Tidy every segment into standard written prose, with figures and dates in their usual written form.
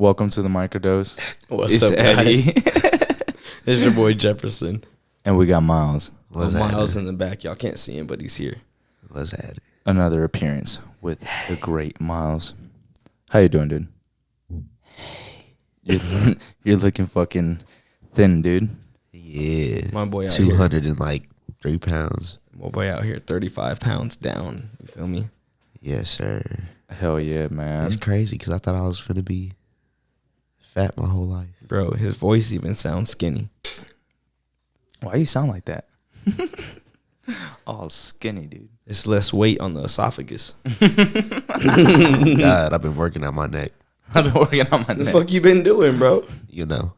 Welcome to the Microdose. What's up, guys? It's your boy Jefferson. And we got Miles. What's Miles in the back. Y'all can't see him, but he's here. What's that? Another appearance with the great Miles. How you doing, dude? You're looking fucking thin, dude. Yeah. My boy out 203 pounds. My boy out here 35 pounds down. You feel me? Yes, sir. Hell yeah, man. That's crazy because I thought I was finna be fat my whole life. Bro, his voice even sounds skinny. Why you sound like that? Oh, skinny, dude. It's less weight on the esophagus. God, I've been working on my neck. I've been working on my The neck. fuck you been doing, bro? You know.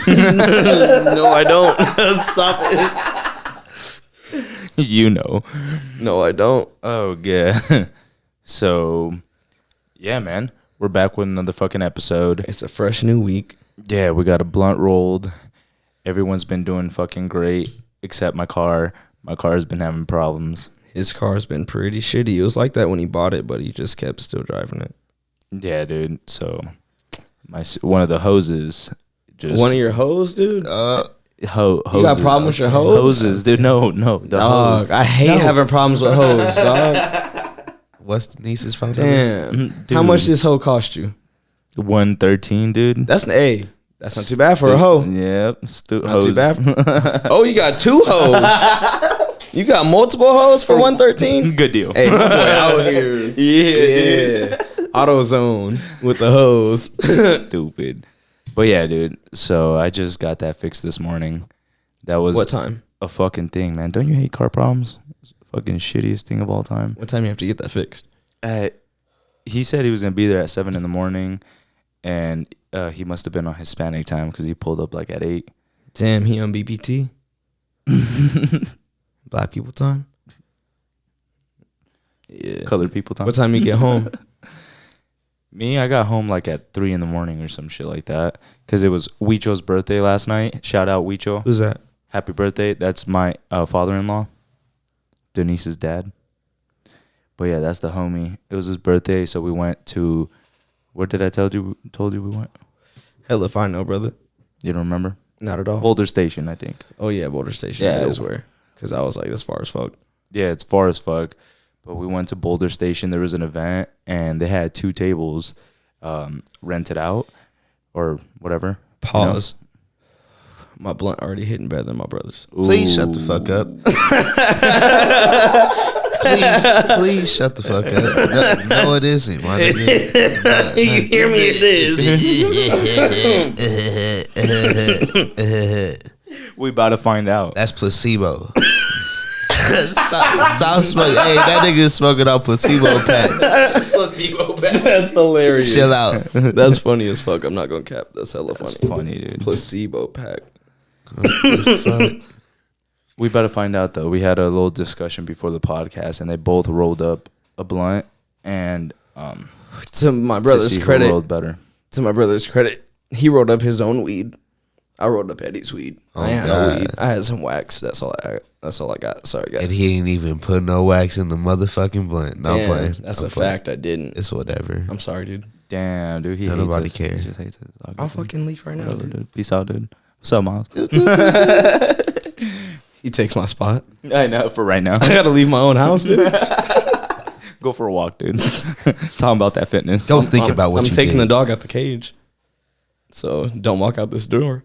No, I don't. Stop it. You know. No, I don't. Oh, yeah. So, yeah, man. We're back with another fucking episode. It's a fresh new week. Yeah, we got a blunt rolled. Everyone's been doing fucking great, except my car. My car's been having problems. His car's been pretty shitty. It was like that when he bought it, but he just kept still driving it. Yeah, dude. So, one of the hoses just... One of your hoes, dude? hoses. You got a problem with your hose? Hoses, dude. No. The hose. I hate having problems with hoes, dog. What's Denise's phone number? Damn. Dude. How much this hoe cost you? $113, dude. That's an A. That's not too bad for a hoe. Yep. Not too bad. Oh, you got two hoes. You got multiple hoes for $113? Good deal. Hey, my boy out here. Yeah. AutoZone with the hose. Stupid. But yeah, dude. So I just got that fixed this morning. That was What time? a fucking thing, man. Don't you hate car problems? It's the fucking shittiest thing of all time. What time you have to get that fixed? He said he was gonna be there at 7 a.m, and he must have been on Hispanic time because he pulled up like at 8. Damn, he on BPT? Black people time? Yeah. Colored people time. What time you get home? Me, I got home like at 3 a.m. or some shit like that because it was Huicho's birthday last night. Shout out Huicho. Who's that? Happy birthday. That's my father-in-law, Denise's dad. But yeah, that's the homie. It was his birthday, so we went to, where did I told you we went? Hell if I know, brother. You don't remember? Not at all. Boulder Station, I think. Oh, yeah, Boulder Station. Yeah. That is where. Because I was like, that's far as fuck. Yeah, it's far as fuck. But we went to Boulder Station. There was an event, and they had 2 tables rented out or whatever. Pause. You know? My blunt already hitting better than my brother's. Please shut the fuck up. please shut the fuck up. No, it isn't. My nigga. You hear me? It is. We about to find out. That's placebo. Stop smoking. Hey, that nigga is smoking out placebo pack. Placebo pack. That's hilarious. Chill out. That's funny as fuck. I'm not gonna cap. That's hella funny. That's funny, dude. Placebo pack. Fuck. We better find out, though. We had a little discussion before the podcast, and they both rolled up a blunt. And to my brother's credit, rolled better. To my brother's credit, he rolled up his own weed. I rolled up Eddie's weed. Oh, I had God. no weed. I had some wax. That's all I got. Sorry, guys. And he ain't even put no wax in the motherfucking blunt. No, I'm playing. That's I'm a playing. fact. I didn't. It's whatever. I'm sorry, dude. Damn, dude. Don't nobody us. care. He just hates us. I'll fucking leave right now, Whatever, dude. dude. Peace out, dude. What's up, Miles? He takes my spot. I know, for right now. I gotta leave my own house, dude. Go for a walk, dude. Talking about that fitness. Don't think about what I'm you taking did. the dog out the cage. So don't walk out this door.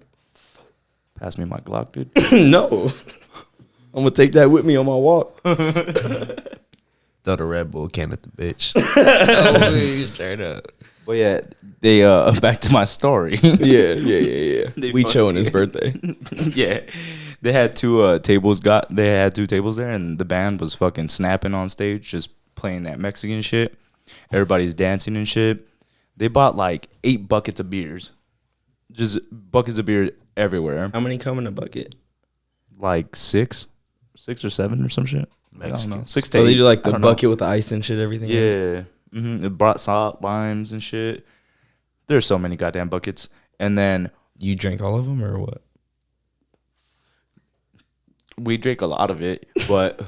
Pass me my Glock, dude. No. I'm gonna take that with me on my walk. Throw the Red Bull can at the bitch. Oh, straight up. But yeah, they back to my story. Yeah. They We fucking- showing his birthday. Yeah, they had 2 tables. They had 2 tables there, and the band was fucking snapping on stage, just playing that Mexican shit. Everybody's dancing and shit. They bought like 8 buckets of beers, just buckets of beer everywhere. How many come in a bucket? Like 6 or 7 or some shit. I don't know. 6 to So 8. they do like I the don't know. bucket with the ice and shit, everything. Yeah. It brought salt, limes, and shit. There's so many goddamn buckets. And then You drank all of them or what? we drank a lot of it, but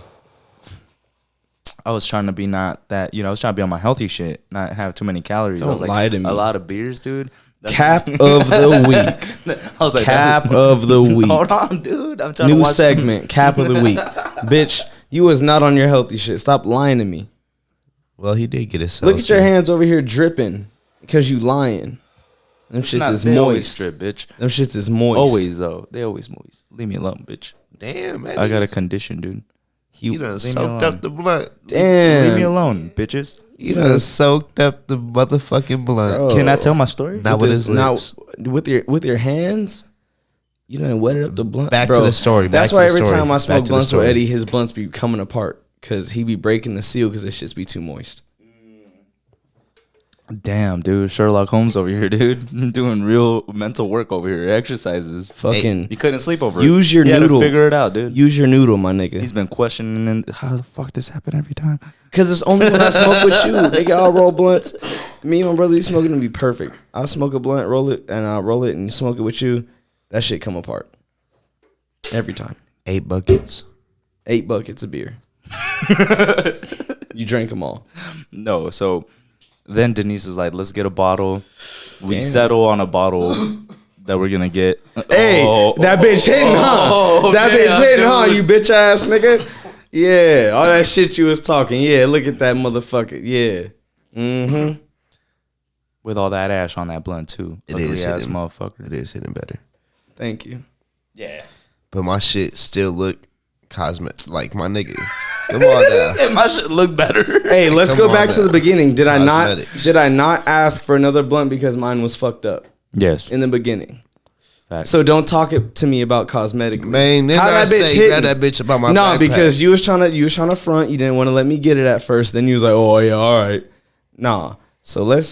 I was trying to be not that, I was trying to be on my healthy shit, not have too many calories. I was Don't like, lie to me. a lot of beers, dude. Cap of the week. I was like, Cap of the week. Hold on, dude. I'm trying to New watch segment. Cap of the week. Bitch, you was not on your healthy shit. Stop lying to me. Well, he did get his. Look at your hands over here dripping because you lying. Them It's shits not, is they always moist. strip, bitch. Them shits is moist. Always though. They always moist. Leave me alone, bitch. Damn, man. I got a condition, dude. You done leave me soaked alone. up the blunt. Damn. Leave me alone, bitches. You done soaked up the motherfucking blunt. Bro. Can I tell my story? Not with his lips. Now, with your hands, you done wetted up the blunt. Back Bro, to the story. That's Back why to the every story. time I Back smoke to the blunts with story. Eddie, his blunts be coming apart because he be breaking the seal because it shits be too moist. Damn, dude. Sherlock Holmes over here, dude. Doing real mental work over here. Exercises. Fucking You couldn't sleep over use it. your You had to noodle. figure it out, dude. Use your noodle, my nigga. He's been questioning how the fuck this happen every time. Because it's only when I smoke with you. Nigga, I'll roll blunts. Me and my brother, you smoking to be perfect. I'll smoke a blunt, roll it, and I'll roll it and smoke it with you. That shit come apart. Every time. 8 buckets. 8 buckets of beer. You drank them all. No, so then Denise is like, let's get a bottle. We Damn. settle on a bottle that we're gonna get. Hey, that bitch hitting, huh? That damn, bitch hitting, huh? dude. You bitch ass nigga. Yeah, all that shit you was talking. Yeah, look at that motherfucker. Yeah. Mm-hmm. With all that ash on that blunt too. It Ugly is ass hitting. motherfucker. It is hitting better. Thank you. Yeah. But my shit still look cosmetic. Like, my nigga. Come on now. And my shit look better. Hey, let's Come go on back to now. the beginning. Did Cosmetics. I not ask for another blunt because mine was fucked up Yes. in the beginning? Facts. So don't talk it to me about cosmetic. Man, then How I that bitch say hitting? grab that bitch about my No, backpack. because you was trying to front. You didn't want to let me get it at first. Then you was like, oh yeah, all right. Nah. So let's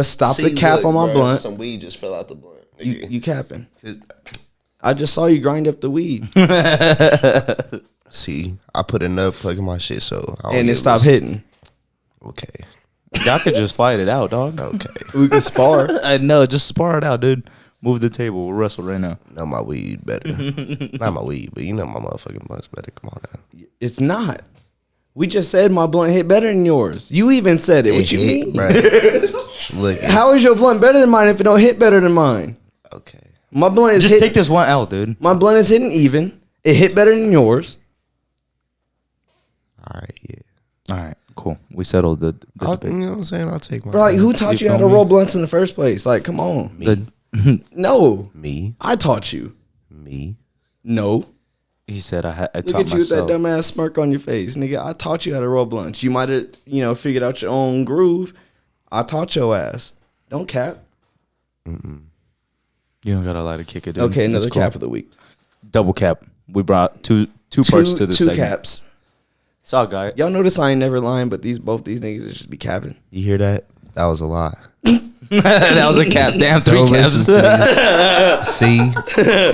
stop the cap on my blunt. Some weed just fell out the blunt. You capping. I just saw you grind up the weed See, I put another plug in my shit, so I don't and it get stopped loose. hitting. Okay, Y'all could just fight it out, dog. okay. We could spar. I know, just spar it out, dude. Move the table. We'll wrestle right now. Know my weed better. Not my weed, but you know my motherfucking blunt's better. Come on now. It's not. We just said my blunt hit better than yours. You even said it. What you mean? Right. Look, How is your blunt better than mine if it don't hit better than mine? okay. My blunt is Just hitting, take this one out, dude. my blunt is hitting even. It hit better than yours. All right, yeah. All right, cool. We settled the You debate. know what I'm saying? I'll take my. Bro, like who taught You you how to feel me? roll blunts in the first place? Like, come on. No, Me, I taught you. me. No. He said I Look taught at you with that myself. dumbass smirk on your face. Nigga, I taught you how to roll blunts. You might have, figured out your own groove. I taught your ass. Don't cap. You don't gotta lie to kick it, dude. Okay, That's another cool. cap of the week. Double cap. We brought two parts to the two segment. caps. It's all guy. Y'all notice I ain't never lying, but both these niggas just be capping. You hear that? That was a lie. That was a cap. Damn, three Don't caps. listen to me.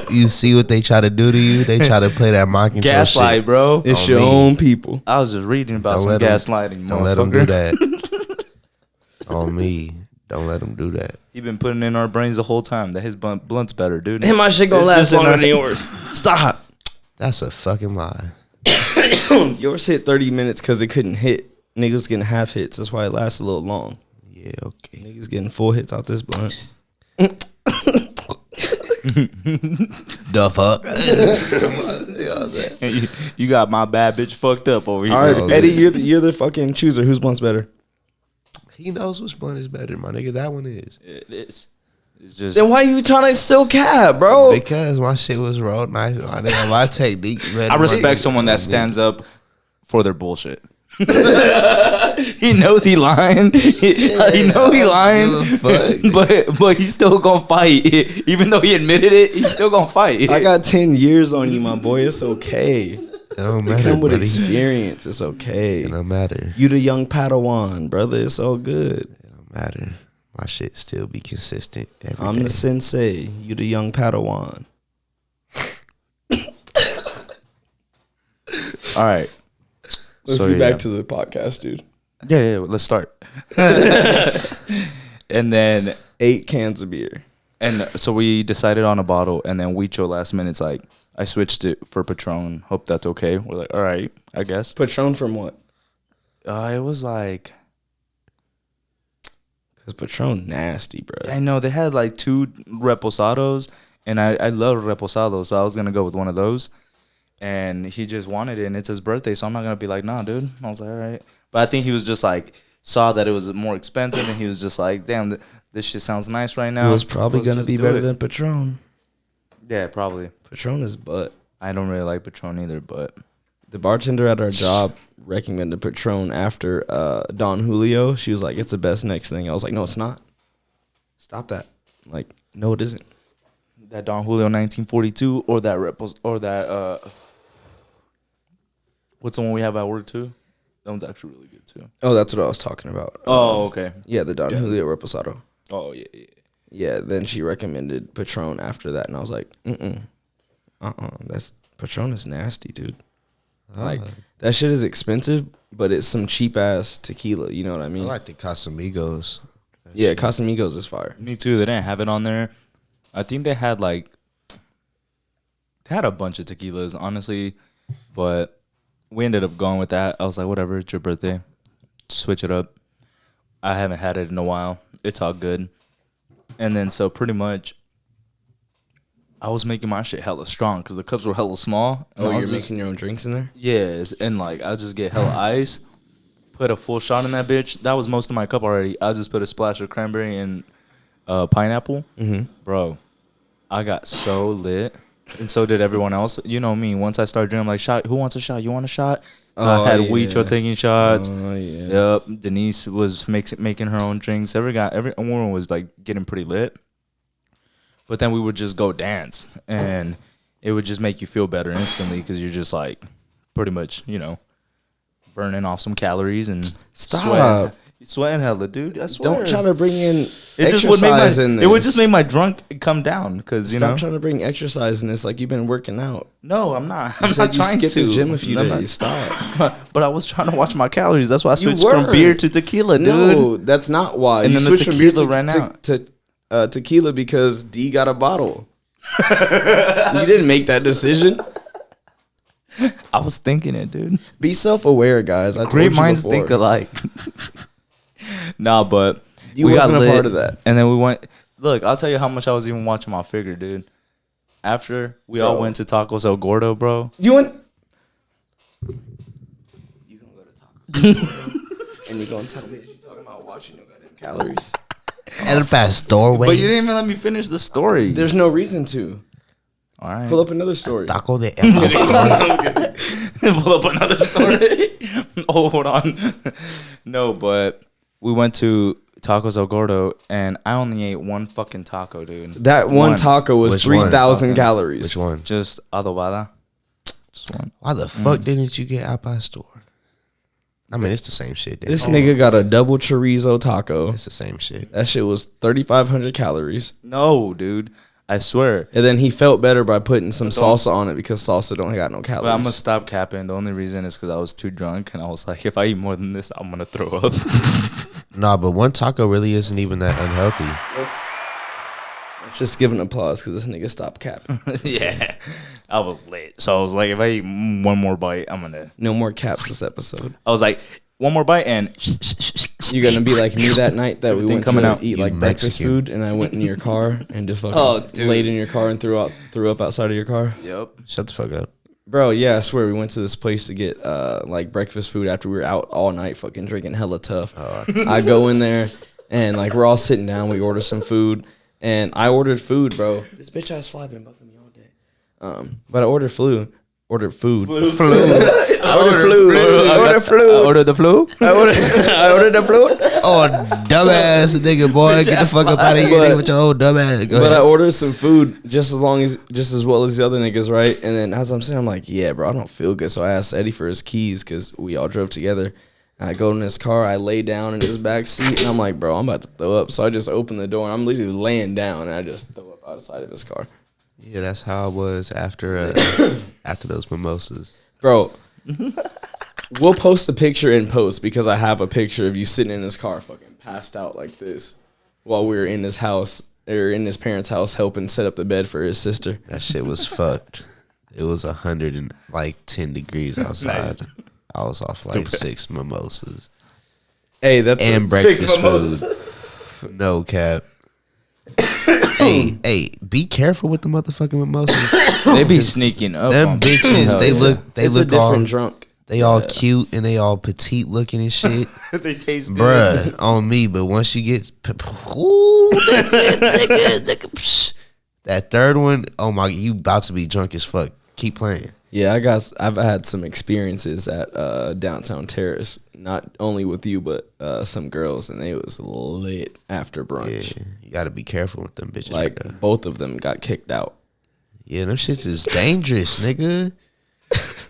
See, you see what they try to do to you? They try to play that mind control Gaslight, shit. bro. It's On your me. own people. I was just reading about Don't some let 'em- gaslighting. Don't let them do motherfucker. that. On me. Don't let them do that. He been putting in our brains the whole time that his blunt's better, dude. And my shit gonna It's last just in longer our- than yours. Stop. That's a fucking lie. Yours hit 30 minutes because it couldn't hit. Niggas getting half hits. That's why it lasts a little long. Yeah, okay. Niggas getting full hits out this blunt. The fuck? you got my bad bitch fucked up over here. All right, Oh, Eddie, yeah. you're the fucking chooser. Whose blunt's better? He knows which one is better, my nigga. That one is. It is. It's just Then why you trying to still cap, bro? Because my shit was rolled nice. My nigga, my technique. I respect someone that stands up for their bullshit. He knows he lying. He know he lying. Give a fuck. But he's still gonna fight. Even though he admitted it, he's still gonna fight. I got 10 years on you, my boy. It's okay. It don't They matter, come with buddy. experience. It's okay. It don't matter. You the young Padawan, brother. It's all good. It don't matter. My shit still be consistent every I'm day. the sensei. You the young Padawan. All right. Let's So, get yeah. back to the podcast, dude. Yeah. Let's start. And then 8 cans of beer. And so we decided on a bottle, and then Weecho last minute's like, I switched it for Patron. Hope that's okay. We're like, all right, I guess. Patron from what? It was like Cause Patron nasty, bro. I know they had like 2 reposados, and I love reposado, so I was gonna go with one of those. And he just wanted it, and it's his birthday, so I'm not gonna be like, nah, dude. I was like, all right. But I think he was just like, saw that it was more expensive, and he was just like, damn, this shit sounds nice right now. It was probably Let's gonna just be do better it. than Patron. Yeah, probably. Patron is butt. I don't really like Patron either, but The bartender at our job recommended Patron after Don Julio. She was like, it's the best next thing. I was like, no, it's not. Stop that. Like, no, it isn't. that Don Julio 1942 or that what's the one we have at work too? That one's actually really good too. Oh, that's what I was talking about. Oh, okay. Yeah, the Don Julio Reposado. Oh, yeah, yeah. Yeah, then she recommended Patron after that, and I was like, that's Patron is nasty, dude. Like, that shit is expensive, but it's some cheap ass tequila. You know what I I mean? like the Casamigos. Yeah, Casamigos is fire. Me too. They didn't have it on there. I think they had a bunch of tequilas, honestly, but we ended up going with that. I was like, whatever, it's your birthday. Switch it up. I haven't had it in a while. It's all good. And then so pretty much I was making my shit hella strong because the cups were hella small. Oh, I you're was making your own drinks in there? Yes, and like I just get hella ice, put a full shot in that bitch. That was most of my cup already. I just put a splash of cranberry and pineapple. Bro, I got so lit, and so did everyone else. You know me. Once I started drinking, I'm like, shot. Who wants a shot? You want a shot? Oh, I had yeah. Huicho taking shots. Oh, yeah. Yep. Denise was making her own drinks. Everyone was like getting pretty lit. But then we would just go dance, and it would just make you feel better instantly because you're just like pretty much, burning off some calories and Stop. sweating hella, dude. I swear. Don't try to bring in It just would exercise in it this. would just make my drunk come down because Stop trying to bring exercise in this like you've been working out. No, I'm not. You I'm said not you trying skipped to. the gym a few I'm not- days. Stop. But I was trying to watch my calories. That's why I You switched from were. beer to tequila, dude. No, that's not why. And You then the switched from beer tequila ran out. to tequila because D got a bottle. You didn't make that decision. I was thinking it, dude. Be self-aware, guys. I Great told you minds before. think alike. Nah, but You we got wasn't a lit, part of that. And then we went. Look, I'll tell you how much I was even watching my figure, dude. After we all went to Tacos El Gordo, bro. You went. You gonna go to Tacos and you gonna tell me that you talking about watching no goddamn calories? El Pastor, But you didn't even let me finish the story. There's no reason to. All right. Pull up another story. Taco de El Pastor. Pull up another story. Oh, hold on. No, but we went to Tacos El Gordo, and I only ate one fucking taco, dude. That one taco was Which one? 3,000 calories. Which one? Just adobada. Just one. Why the fuck didn't you get El Pastor? I mean, it's the same shit. Then. This nigga got a double chorizo taco. It's the same shit. That shit was 3,500 calories. No, dude. I swear. And then he felt better by putting some salsa on it because salsa don't got no calories. But I'm going to stop capping. The only reason is because I was too drunk, and I was like, if I eat more than this, I'm going to throw up. Nah, but one taco really isn't even that unhealthy. Let's just give an applause because this nigga stopped capping. Yeah. I was lit. So I was like, if I eat one more bite, I'm going to. No more caps this episode. I was like, one more bite, and. You're going to be like me that night that we Everything went coming to out. eat You like breakfast Mexican. food and I went in your car and just fucking Oh, dude. laid in your car and threw up outside of your car. Yep. Shut the fuck up. Bro, yeah, I swear we went to this place to get like breakfast food after we were out all night fucking drinking hella tough. I go in there and like we're all sitting down, we order some food and I ordered food, bro. This bitch ass fly been bucking me all day. But I ordered food. Flu. I ordered flu. I ordered the flu. I ordered the flu. Oh, dumbass nigga, boy. Get the fuck up out of here, nigga, with your old dumbass. Go But I ahead. ordered some food just as well as the other niggas, right? And then as I'm saying, I'm like, yeah, bro, I don't feel good. So I asked Eddie for his keys because we all drove together. And I go in his car, I lay down in his back seat, and I'm like, bro, I'm about to throw up. So I just open the door, and I'm literally laying down, and I just throw up outside of his car. Yeah, that's how I was after after those mimosas. Bro, we'll post a picture in post because I have a picture of you sitting in his car fucking passed out like this while we were in his house, or in his parents' house helping set up the bed for his sister. That shit was fucked. It was 110 degrees outside. I was off like 6 mimosas Hey, that's and breakfast food. No cap. hey, be careful with the motherfucking mimosas. They be sneaking up. Them on bitches, they It's look a different all drunk. they all cute and they all petite looking and shit. They taste good. Bruh, on me, but once you get ooh, nigga, psh, that third one, oh my, you about to be drunk as fuck. Keep playing. Yeah, I've had some experiences at Downtown Terrace, not only with you but some girls, and they was lit after brunch. Yeah, you gotta be careful with them bitches. Like bruh. both of them got kicked out. Yeah, them shits is dangerous, nigga.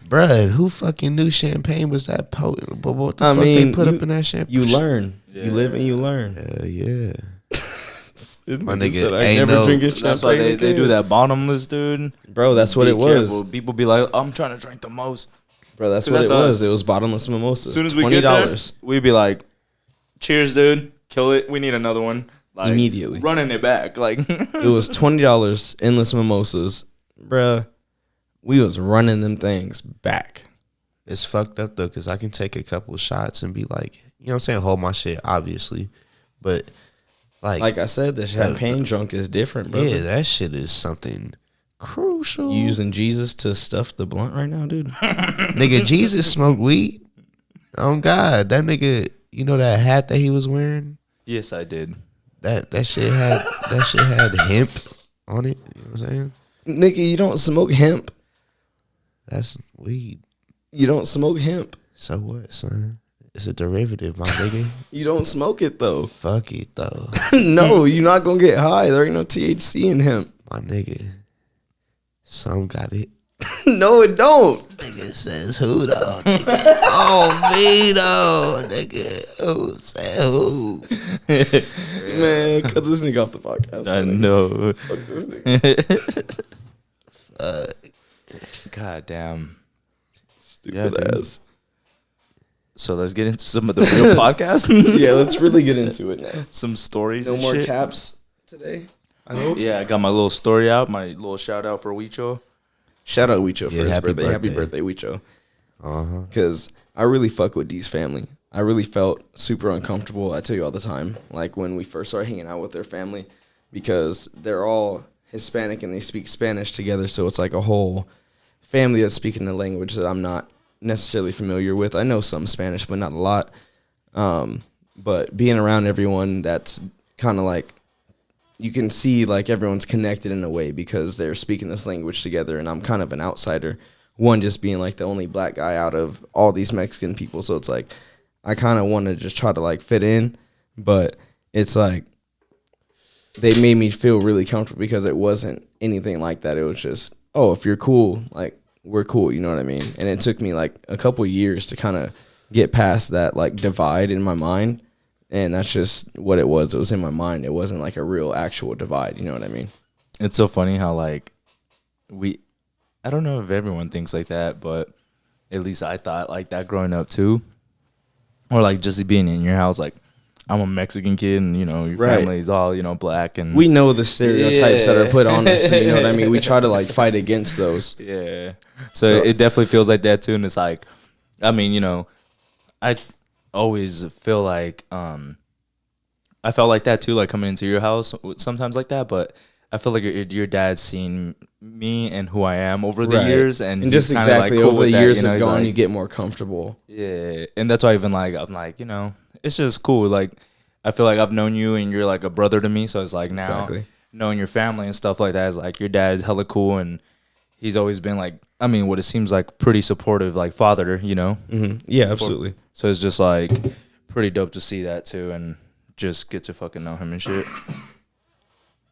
Bruh, and who fucking knew champagne was that potent? But what the fuck they put up in that champagne? You learn. Yeah. You live and you learn. Hell yeah. My nigga said, I ain't never no- drink champagne. That's why they again. do that bottomless, dude. Bro, that's what Be it was. careful. People be like, I'm trying to drink the most. Bro, that's Dude, what that's it was. us. It was bottomless mimosas. As soon as we get there, we'd be like, cheers, dude. Kill it. We need another one. Like, Immediately. running it back. Like, It was $20, endless mimosas. Bruh, we was running them things back. It's fucked up though, cause I can take a couple shots and be like, you know what I'm saying, hold my shit, obviously, but Like I said, the champagne drunk is different, bro. yeah, that shit is something crucial. You using Jesus to stuff the blunt right now, dude? Nigga, Jesus smoked weed. Oh God, that nigga, you know that hat that he was wearing? yes, I did. That shit had hemp on it. You know what I'm saying? Nigga, you don't smoke hemp. That's weed. You don't smoke hemp. So what, son? It's a derivative, my nigga. You don't smoke it though. Fuck it though, No, you're not gonna get high. There ain't no THC in hemp. my nigga. Some got it. No, it don't. Nigga says who though? Oh me though, nigga. Who said who? Man, cut this nigga off the podcast. I man. know. Fuck this nigga. God damn. Stupid dude. ass. So let's get into some of the real podcast. Yeah, let's really get into it now. Some stories. No and more shit. caps today. I hope. Yeah, I got my little story out. My little shout out for Wicho. Shout out Wicho for Yeah, his happy birthday. Happy birthday. birthday, Wicho. Uh-huh. Because I really fuck with D's family. I really felt super uncomfortable. I tell you all the time, like when we first started hanging out with their family, because they're all Hispanic and they speak Spanish together. So it's like a whole family that's speaking the language that I'm not necessarily familiar with. I know some Spanish, but not a lot. But being around everyone, that's kind of like, you can see like everyone's connected in a way because they're speaking this language together, and I'm kind of an outsider. One, just being like the only black guy out of all these Mexican people, so it's like I kind of want to just try to like fit in, but it's like they made me feel really comfortable because it wasn't anything like that. It was just, oh, if you're cool, like we're cool, you know what I mean? And it took me like a couple years to kind of get past that like divide in my mind. And that's just what it was. It was in my mind. It wasn't like a real actual divide. You know what I mean? It's so funny how like I don't know if everyone thinks like that, but at least I thought like that growing up too. Or like just being in your house, like I'm a Mexican kid and, you know, your Right. family's all, you know, black and We know the stereotypes that are Yeah. put on us. You know what I mean? We try to like fight against those. yeah. So So- it definitely feels like that too. And it's like, I mean, you know, I always feel like I felt like that too, like coming into your house sometimes like that, but I feel like your dad's seen me and who I am over the Right. years, and And he's just kinda, exactly like, cool over with the that, years you know, have he's gone, like, you get more comfortable. yeah, and that's why even like I'm like, you know, it's just cool. Like I feel like I've known you and you're like a brother to me, so it's like now Exactly. knowing your family and stuff like that is like your dad's hella cool, and he's always been like, I mean, what it seems like pretty supportive, like father, you know. Mm-hmm. Yeah, absolutely. So it's just like pretty dope to see that too, and just get to fucking know him and shit.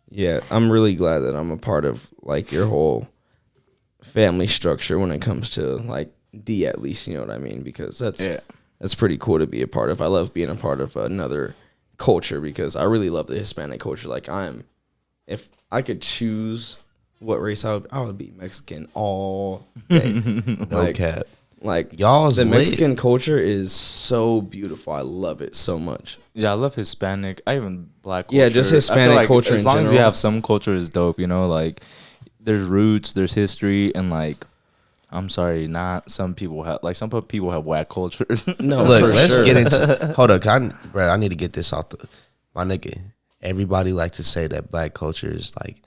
Yeah, I'm really glad that I'm a part of like your whole family structure when it comes to like D, at least, you know what I mean? Because that's pretty cool to be a part of. I love being a part of another culture because I really love the Hispanic culture. Like if I could choose what race I would be Mexican all day. No Like, cap. Like Y'all's the lit. Mexican culture is so beautiful. I love it so much. Yeah, I love Hispanic. I even black culture. Yeah, just I feel Hispanic like culture As in long as you general. have some culture is dope, you know, like there's roots, there's history, and like I'm sorry, not some people have like some people have whack cultures. No, Look, for let's sure. get into. Hold up, bro. I need to get this off the. my nigga, everybody like to say that black culture is like,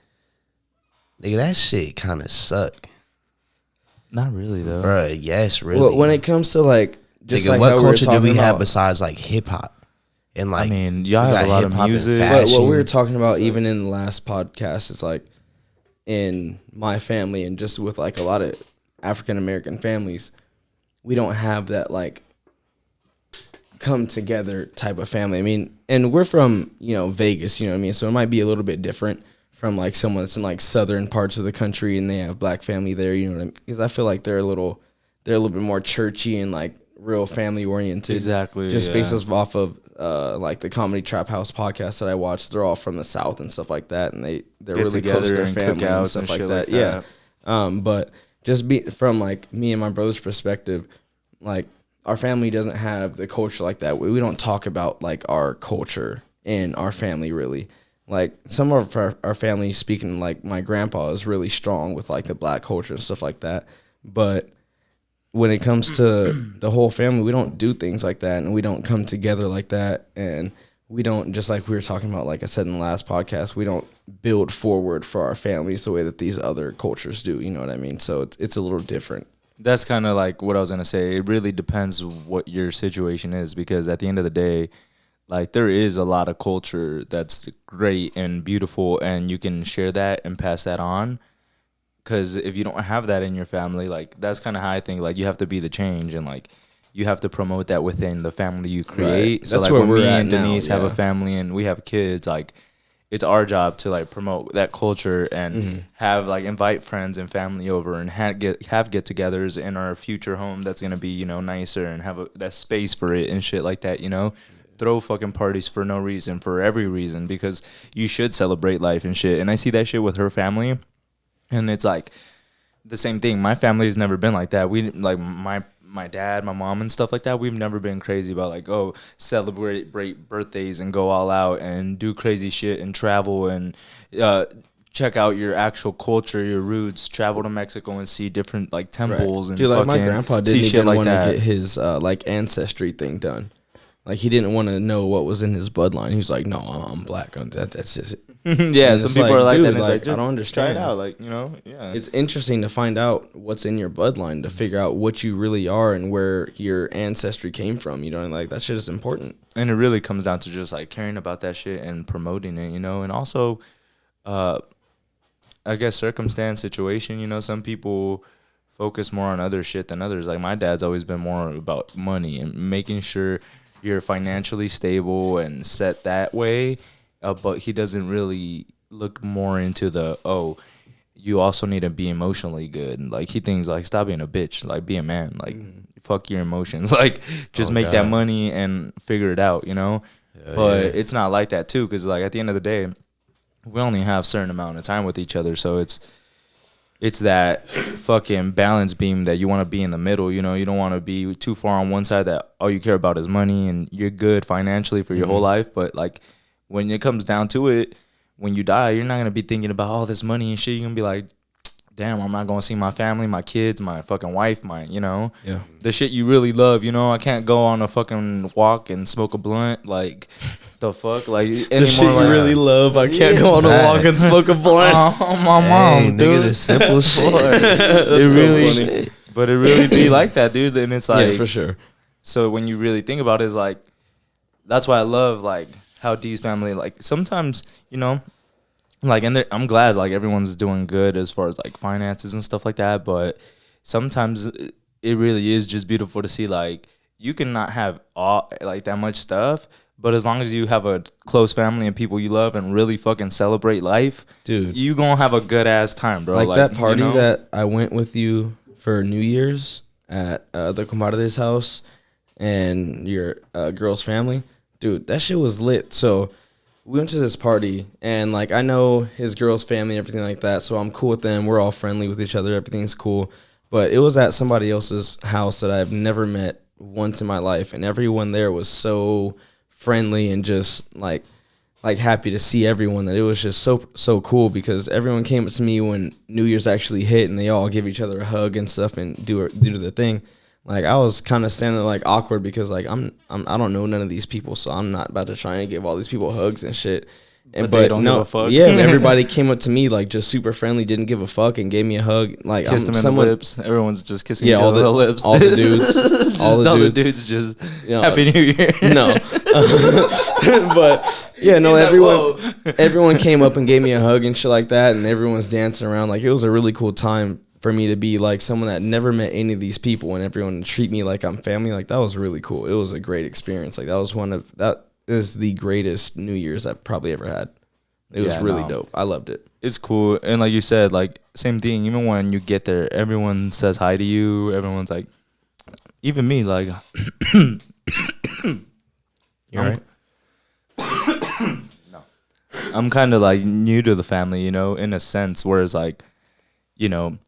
nigga, that shit kind of suck. Not really though. Bruh, yes, really. Well, when it comes to like, just nigga, like what how culture do we about, have besides like hip hop? And like, I mean, y'all we have a got lot of hip-hop and music. But what we were fashion. talking about even in the last podcast, it's like in my family and just with like a lot of African American families, we don't have that like come together type of family. I mean, and we're from, Vegas, you know what I mean? So it might be a little bit different from like someone that's in like southern parts of the country and they have black family there, you know what I mean? Because I feel like they're a little bit more churchy and like real family oriented. Exactly. Just based off of like the Comedy Trap House podcast that I watched. They're all from the South and stuff like that, and they're Get really close to their together and family and cookouts stuff and like shit that. like Yeah. that. But just from like me and my brother's perspective, like our family doesn't have the culture like that. We don't talk about like our culture in our family really. Like some of our family, speaking like my grandpa is really strong with like the black culture and stuff like that, but when it comes to the whole family, we don't do things like that, and we don't come together like that, and we don't, just like we were talking about, like I said in the last podcast, we don't build forward for our families the way that these other cultures do. You know what I mean? So it's a little different. That's kind of like what I was gonna say. It really depends what your situation is, because at the end of the day, like there is a lot of culture that's great and beautiful, and you can share that and pass that on. Because if you don't have that in your family, like that's kind of how I think. Like you have to be the change, and like you have to promote that within the family you create. Right. So That's like where when we're me at and now, Denise have a yeah. family and we have kids, like it's our job to like promote that culture and have like invite friends and family over and have get-togethers in our future home that's gonna be nicer and have that space for it and shit like that. Throw fucking parties for no reason, for every reason, because you should celebrate life and shit. And I see that shit with her family, and it's like the same thing. My family has never been like that. We like my dad, my mom, and stuff like that. We've never been crazy about like, oh, celebrate birthdays and go all out and do crazy shit and travel and check out your actual culture, your roots. Travel to Mexico and see different like temples and Dude, like my fucking grandpa see didn't shit even like want to that. get his like ancestry thing done. Like he didn't want to know what was in his bloodline. He was like, "No, I'm black. That's just it." Yeah, And some it's people like, are like dude, that. And it's like, like, just I don't try understand. it out, like yeah. It's interesting to find out what's in your bloodline to figure out what you really are and where your ancestry came from. And like that shit is important. And it really comes down to just like caring about that shit and promoting it, and also, I guess circumstance, situation. Some people focus more on other shit than others. Like my dad's always been more about money and making sure you're financially stable and set that way, but he doesn't really look more into you also need to be emotionally good. And like he thinks like, stop being a bitch, like be a man, like fuck your emotions, like just make that God. money and figure it out, but it's not like that too, because like at the end of the day, we only have a certain amount of time with each other, so it's that fucking balance beam that you want to be in the middle. You don't want to be too far on one side that all you care about is money and you're good financially for your whole life. But like when it comes down to it, when you die, you're not going to be thinking about all this money and shit. You're going to be like, damn, I'm not going to see my family, my kids, my fucking wife, the shit you really love. I can't go on a fucking walk and smoke a blunt. Like the fuck, like The shit you really love. I can't go on a walk and smoke a blunt. Oh my mom, Hey, dude. nigga, the simple shit. It so really, funny. but it really be like that, dude. And it's like, Yeah, for sure. so when you really think about it, it's like, that's why I love like how D's family, like sometimes, like, and I'm glad like everyone's doing good as far as like finances and stuff like that. But sometimes it really is just beautiful to see like you can not have all like that much stuff, but as long as you have a close family and people you love and really fucking celebrate life, Dude, you gonna have a good ass time, bro. like that party that I went with you for New Year's at the Comadre's house and your girl's family. Dude, that shit was lit. So we went to this party, and like I know his girl's family and everything like that, so I'm cool with them. We're all friendly with each other. Everything's cool. But it was at somebody else's house that I've never met once in my life, and everyone there was so friendly and just like happy to see everyone, that it was just so cool, because everyone came up to me when New Year's actually hit, and they all give each other a hug and stuff and do their thing. Like I was kind of standing like awkward because like I don't know none of these people, so I'm not about to try and give all these people hugs and shit. And But they don't give a fuck. Yeah, everybody came up to me like just super friendly, didn't give a fuck, and gave me a hug. Like Kissed them in the lips. Everyone's just kissing each other on the lips. all the dudes, all the dudes just Happy New Year. No, but yeah, no, everyone came up and gave me a hug and shit like that, and everyone's dancing around. Like it was a really cool time for me to be like someone that never met any of these people, and everyone treat me like I'm family. Like that was really cool. It was a great experience. Like that is the greatest New Year's I've probably ever had. It was really dope. I loved it. It's cool. And like you said, like same thing, even when you get there, everyone says hi to you. Everyone's like, even me, like You alright? No. I'm kind of like new to the family, you know, in a sense, whereas like, you know,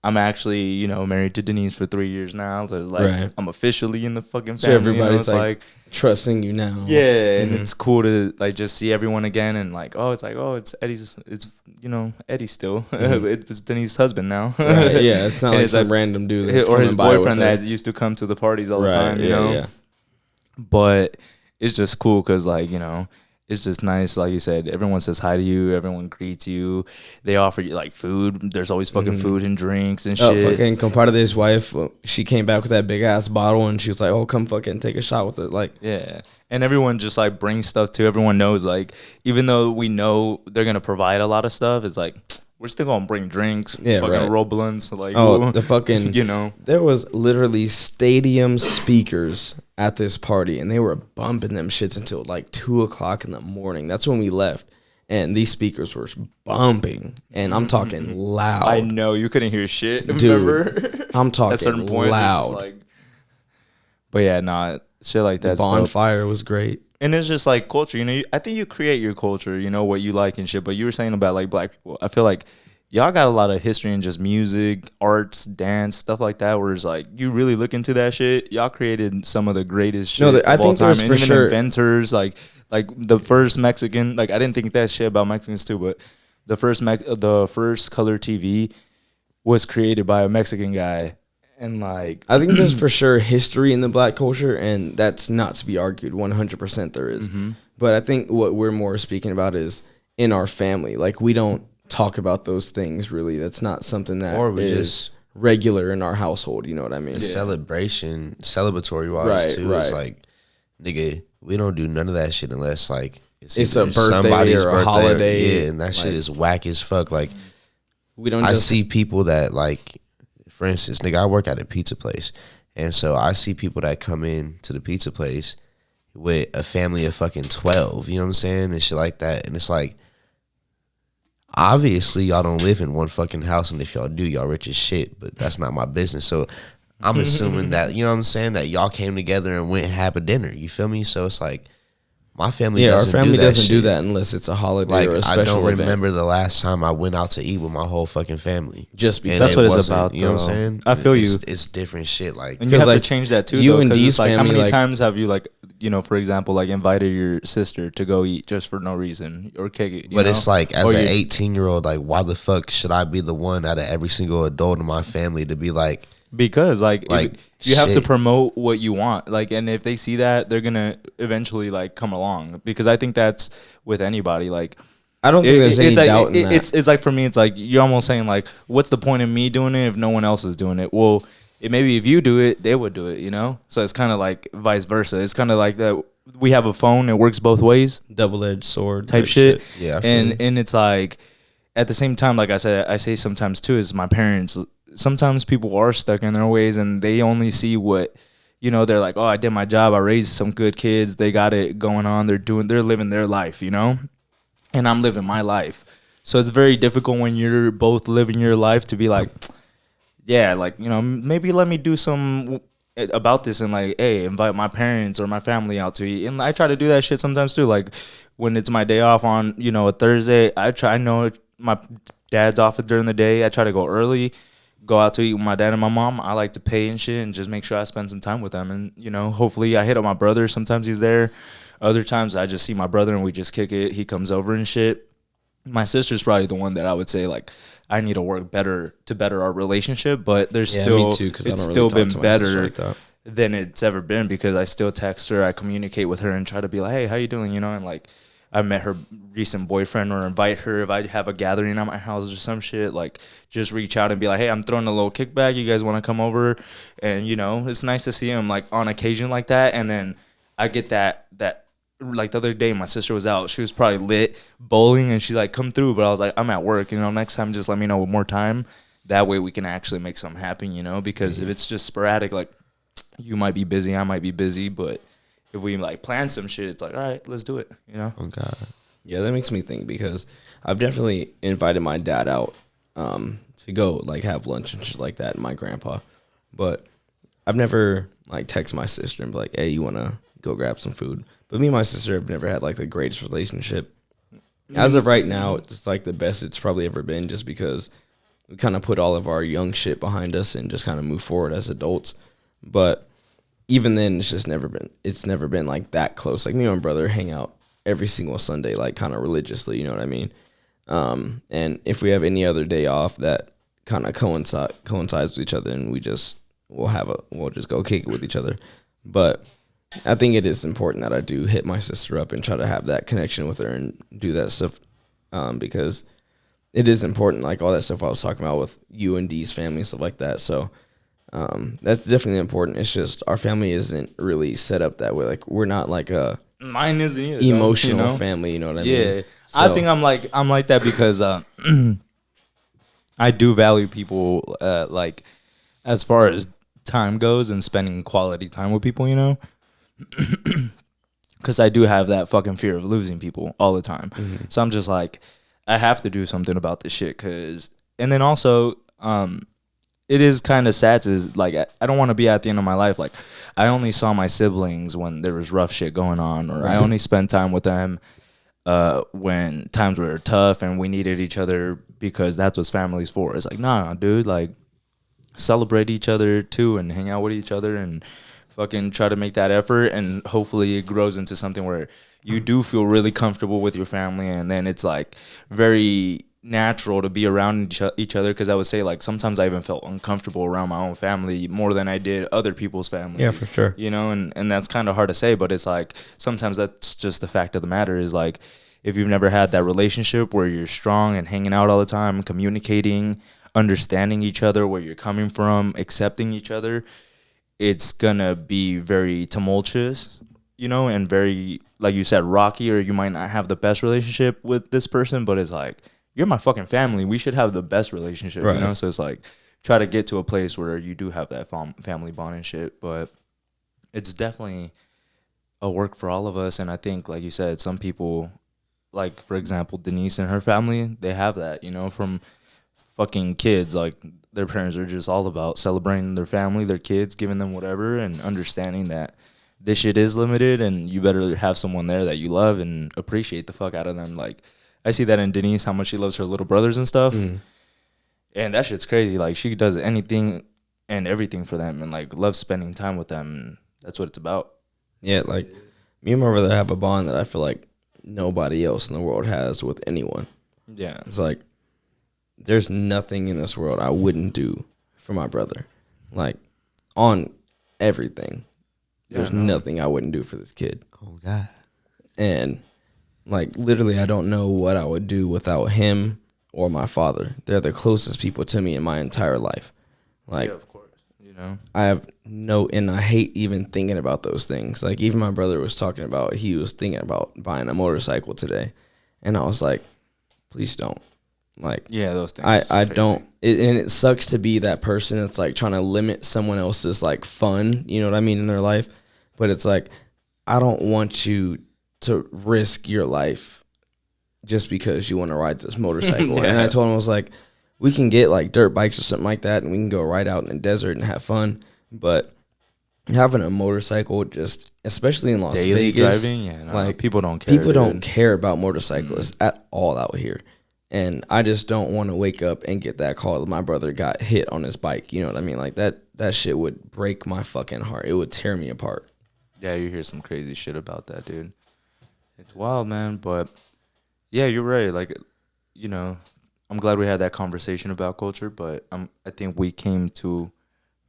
I'm actually, you know, married to Denise for 3 years now. So it's like I'm officially in the fucking family. So everybody's like trusting you now. Yeah, and it's cool to like just see everyone again and like, it's Eddie's, it's you know, Eddie still. It's Denise's husband now. Right, yeah, it's not like some random dude that's or his boyfriend that used to come to the parties all the time, you know. Yeah. But it's just cool because like, you know, it's just nice, like you said. Everyone says hi to you. Everyone greets you. They offer you like food. There's always fucking food and drinks and shit. Fucking compadre's wife, she came back with that big ass bottle and she was like, "Oh, come fucking take a shot with it." Like, yeah. And everyone just like brings stuff too. Everyone knows like, even though we know they're gonna provide a lot of stuff, it's like we're still gonna bring drinks. Yeah, fucking roll blunts. Like, the fucking, you know, there was literally stadium speakers at this party, and they were bumping them shits until like 2:00 in the morning. That's when we left, and these speakers were bumping, and I'm talking loud. I know you couldn't hear shit. Dude, remember? I'm talking at certain points, loud. Like, but yeah, nah, shit like that. Bonfire was great. And it's just like culture, you know. I think you create your culture, you know, what you like and shit. But you were saying about like black people. I feel like y'all got a lot of history in just music, arts, dance, stuff like that. Where it's like you really look into that shit. Y'all created some of the greatest shit. No, I think there's for sure inventors like the first Mexican. Like I didn't think that shit about Mexicans too, but the first color TV was created by a Mexican guy. And like I think there's for sure history in the black culture, and that's not to be argued. 100% there is. But I think what we're more speaking about is in our family. Like we don't talk about those things really. That's not something that is just regular in our household. You know what I mean? Celebratory wise too. Right. It's like, nigga, we don't do none of that shit unless like it's a birthday or a holiday. Yeah, and that shit is whack as fuck. Like we don't. I see people that like. For instance, nigga, I work at a pizza place. And so I see people that come in to the pizza place with a family of fucking 12, you know what I'm saying? And shit like that. And it's like, obviously y'all don't live in one fucking house. And if y'all do, y'all rich as shit. But that's not my business. So I'm assuming that, you know what I'm saying, that y'all came together and went and had a dinner. You feel me? So it's like, my family doesn't do that unless it's a holiday or a special event. I don't remember the last time I went out to eat with my whole fucking family. Just because that's what it's about. You know what I'm saying? I feel you. It's different shit. Like, and you have to change that too. You and Dee's family. How many times have you like, you know, for example, like invited your sister to go eat just for no reason or cake it? But it's like, as an 18-year-old, like, why the fuck should I be the one out of every single adult in my family to be like? Because like you have to promote what you want, like, and if they see that, they're gonna eventually like come along. Because I think that's with anybody. Like, I don't think there's any doubt in that. It's like for me, it's like you're almost saying like, what's the point of me doing it if no one else is doing it? Well, maybe if you do it, they would do it, you know. So it's kind of like vice versa. It's kind of like that. We have a phone; it works both ways. Double-edged sword type shit. Yeah, and it's like at the same time, like I said, I say sometimes too is my parents. Sometimes people are stuck in their ways and they only see what, you know, they're like, oh, I did my job. I raised some good kids. They got it going on. They're living their life, you know, and I'm living my life. So it's very difficult when you're both living your life to be like, yeah, like, you know, maybe let me do some about this and like, hey, invite my parents or my family out to eat. And I try to do that shit sometimes too. Like when it's my day off on, you know, a Thursday, I know my dad's off during the day. I try to go early. Go out to eat with my dad and my mom. I like to pay and shit and just make sure I spend some time with them. And, you know, hopefully I hit up my brother. Sometimes he's there. Other times I just see my brother and we just kick it. He comes over and shit. my sister's probably the one that I would say like I need to work better to better our relationship, but there's still me too, 'cause I it's don't still really been talk to my sister better like that. than it's ever been because I still text her, I communicate with her and try to be like, hey, how you doing, and like I met her recent boyfriend or invite her if I have a gathering at my house or some shit, like just reach out and be like, hey, I'm throwing a little kickback, you guys want to come over? And it's nice to see him like on occasion like that. And then I get that like the other day my sister was out, she was probably lit bowling and she's like, come through, but I was like, I'm at work, next time just let me know with more time, that way we can actually make something happen, because if it's just sporadic, like you might be busy, I might be busy, but if we like plan some shit, it's like, all right, let's do it, Oh God. Yeah, that makes me think because I've definitely invited my dad out to go like have lunch and shit like that, and my grandpa, but I've never like text my sister and be like, hey, you want to go grab some food? But me and my sister have never had like the greatest relationship. As of right now, it's like the best it's probably ever been, just because we kind of put all of our young shit behind us and just kind of move forward as adults. But even then, it's never been like that close. Like me and my brother hang out every single Sunday, like kind of religiously, you know what I mean? And if we have any other day off that kind of coincides with each other, and we'll just go kick it with each other. But I think it is important that I do hit my sister up and try to have that connection with her and do that stuff, because it is important, like all that stuff I was talking about with you and D's family and stuff like that. So that's definitely important. It's just our family isn't really set up that way. Like we're not like a mine isn't either, emotional family. You know what I mean? Yeah, so. I think I'm like that because I do value people like as far as time goes and spending quality time with people. Because I do have that fucking fear of losing people all the time. Mm-hmm. So I'm just like, I have to do something about this shit. And then also, it is kind of sad to, like, I don't want to be at the end of my life. Like, I only saw my siblings when there was rough shit going on, or I only spent time with them when times were tough and we needed each other, because that's what family's for. It's like, nah, dude, like, celebrate each other too and hang out with each other and fucking try to make that effort, and hopefully it grows into something where you do feel really comfortable with your family, and then it's like very natural to be around each other. Because I would say, like, sometimes I even felt uncomfortable around my own family more than I did other people's families. Yeah, for sure. And that's kind of hard to say, but it's like sometimes that's just the fact of the matter, is like if you've never had that relationship where you're strong and hanging out all the time, communicating, understanding each other, where you're coming from, accepting each other, it's gonna be very tumultuous, and very, like you said, rocky, or you might not have the best relationship with this person, but it's like, you're my fucking family. We should have the best relationship, right. So it's like, try to get to a place where you do have that family bond and shit, but it's definitely a work for all of us. And I think, like you said, some people, like, for example, Denise and her family, they have that, from fucking kids. Like, their parents are just all about celebrating their family, their kids, giving them whatever, and understanding that this shit is limited, and you better have someone there that you love and appreciate the fuck out of them. Like, I see that in Denise, how much she loves her little brothers and stuff. And that shit's crazy. Like, she does anything and everything for them, and like loves spending time with them, and that's what it's about. Yeah, like me and my brother have a bond that I feel like nobody else in the world has with anyone. Yeah. It's like, there's nothing in this world I wouldn't do for my brother. Like, on everything. There's nothing I wouldn't do for this kid. Oh, God. And, like, literally, I don't know what I would do without him or my father. They're the closest people to me in my entire life. Like, yeah, of course. I have and I hate even thinking about those things. Like, even my brother was talking about, he was thinking about buying a motorcycle today. And I was like, please don't. Like, yeah, those things. I don't, and it sucks to be that person that's like trying to limit someone else's like fun, you know what I mean, in their life. But it's like, I don't want you to risk your life just because you want to ride this motorcycle. And I told him, I was like, we can get like dirt bikes or something like that, and we can go ride out in the desert and have fun. But having a motorcycle, just especially in Las Daily Vegas, driving, like, people don't care. People don't care about motorcyclists at all out here. And I just don't want to wake up and get that call that my brother got hit on his bike. You know what I mean? Like, that shit would break my fucking heart. It would tear me apart. Yeah, you hear some crazy shit about that, dude. It's wild, man. But yeah, you're right. Like, you know, I'm glad we had that conversation about culture, but I think we came to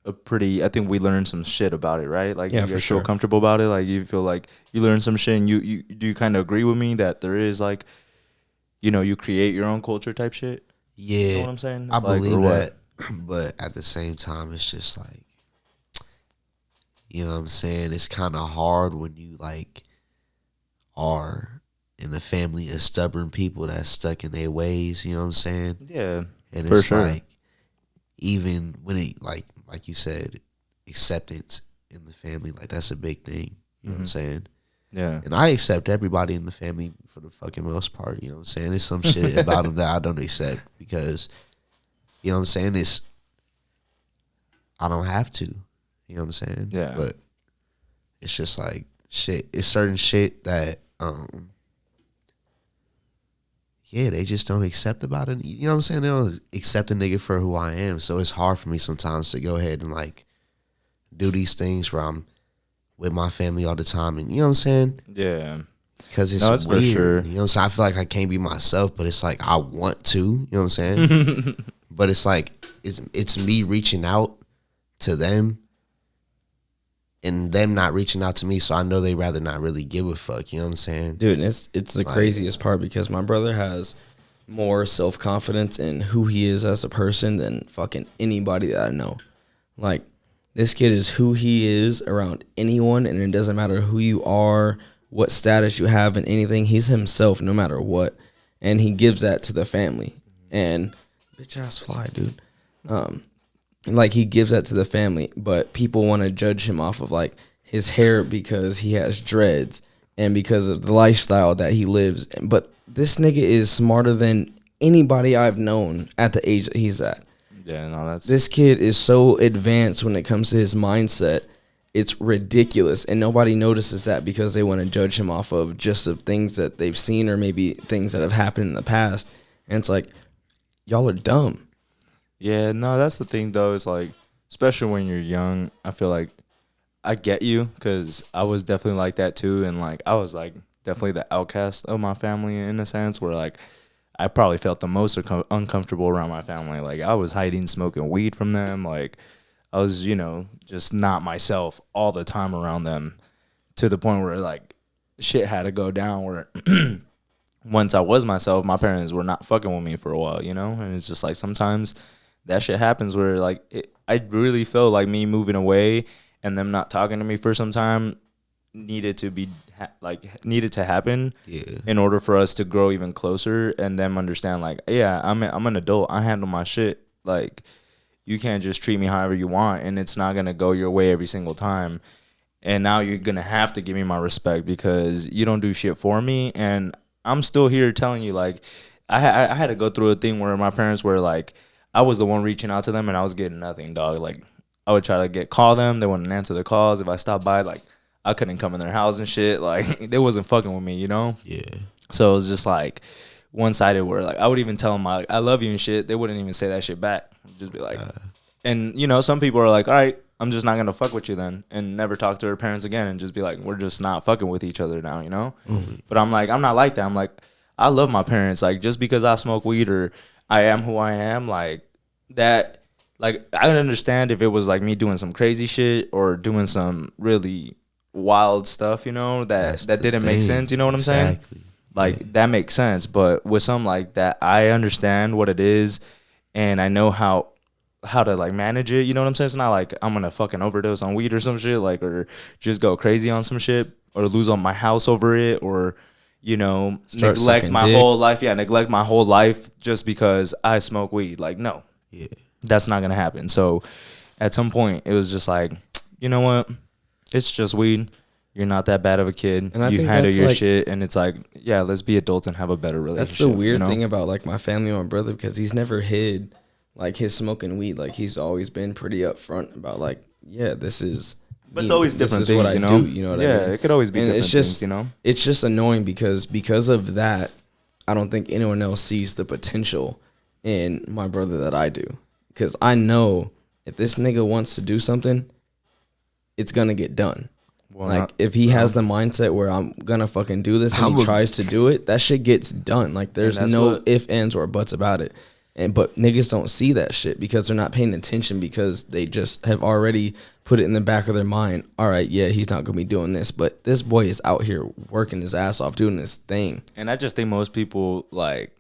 I think we learned some shit about it, right? Like, Yeah, you for guys sure. feel comfortable about it? Like, you feel like you learned some shit, and you do you kind of agree with me that there is, like, you create your own culture type shit? You know Yeah, what I'm saying? I It's like, or believe what? that, but at the same time, it's just like, you know what I'm saying? It's kind of hard when you like are in a family of stubborn people that's stuck in their ways. You know what I'm saying? Yeah, And for it's sure. like, even when it like you said, acceptance in the family, like that's a big thing. You know what I'm saying? Yeah. And I accept everybody in the family for the fucking most part. You know what I'm saying? There's some shit about them that I don't accept because, you know what I'm saying? I don't have to. You know what I'm saying? Yeah. But it's just like shit. It's certain shit that yeah, they just don't accept about it. You know what I'm saying? They don't accept a nigga for who I am. So it's hard for me sometimes to go ahead and like do these things where I'm with my family all the time, and you know what I'm saying? Yeah. Because it's No, it's weird. for sure. You know what I'm saying? I feel like I can't be myself, but it's like I want to. You know what I'm saying? But it's like it's me reaching out to them and them not reaching out to me, so I know they rather not really give a fuck. You know what I'm saying? Dude, it's the Like, craziest part because my brother has more self confidence in who he is as a person than fucking anybody that I know. Like, this kid is who he is around anyone, and it doesn't matter who you are, what status you have, and anything. He's himself no matter what, and he gives that to the family. And bitch ass fly, dude. Like, he gives that to the family, but people want to judge him off of like his hair because he has dreads and because of the lifestyle that he lives. But this nigga is smarter than anybody I've known at the age that he's at. Yeah, no, that's This kid is so advanced when it comes to his mindset. It's ridiculous, and nobody notices that because they want to judge him off of just of things that they've seen or maybe things that have happened in the past. And it's like, y'all are dumb. Yeah, no, that's the thing though. Is like, especially when you're young, I feel like I get you because I was definitely like that too, and like I was like definitely the outcast of my family in a sense, where like I probably felt the most uncomfortable around my family. Like, I was hiding, smoking weed from them. Like, I was, just not myself all the time around them, to the point where like shit had to go down where once I was myself, my parents were not fucking with me for a while, and it's just like sometimes that shit happens where like I really felt like me moving away and them not talking to me for some time needed to happen yeah, in order for us to grow even closer and them understand like, yeah, I'm an adult, I handle my shit, like you can't just treat me however you want and it's not gonna go your way every single time, and now you're gonna have to give me my respect because you don't do shit for me. And I'm still here telling you, like, I had to go through a thing where my parents were like, I was the one reaching out to them and I was getting nothing, dog. Like, I would try to call them, they wouldn't answer their calls. If I stopped by, like, I couldn't come in their house and shit. Like, they wasn't fucking with me, yeah. So it was just like one sided where like I would even tell them like I love you and shit. They wouldn't even say that shit back. Just be like, and some people are like, all right, I'm just not gonna fuck with you then, and never talk to her parents again, and just be like, we're just not fucking with each other now, Mm-hmm. But I'm like, I'm not like that. I'm like, I love my parents. Like, just because I smoke weed or I am who I am, like that. Like, I would understand if it was like me doing some crazy shit or doing some really wild stuff, that didn't make sense. You know what I'm saying? Like, that makes sense. But with something like that, I understand what it is, and I know how to like manage it. You know what I'm saying? It's not like I'm gonna fucking overdose on weed or some shit, like, or just go crazy on some shit or lose on my house over it, or Start neglect sucking my dick. whole life. Yeah, neglect my whole life just because I smoke weed. Like, no, Yeah. that's not gonna happen. So at some point, it was just like, you know what? It's just weed. You're not that bad of a kid. And I You think handle that's your like, shit, and it's like, yeah, let's be adults and have a better relationship. that's the weird thing about like my family and my brother, because he's never hid like his smoking weed. Like, he's always been pretty upfront about like, yeah, this is. But it's always this different is things, what I do. You know what I mean? Yeah, it could always be And different it's just, things, It's just annoying because of that, I don't think anyone else sees the potential in my brother that I do. Because I know if this nigga wants to do something, it's gonna get done. Well, like, if he has the mindset where I'm gonna fucking do this and he tries to do it, that shit gets done. Like, there's no ifs, ands, or buts about it. But niggas don't see that shit because they're not paying attention, because they just have already put it in the back of their mind. All right, yeah, he's not gonna be doing this, but this boy is out here working his ass off, doing this thing. And I just think most people like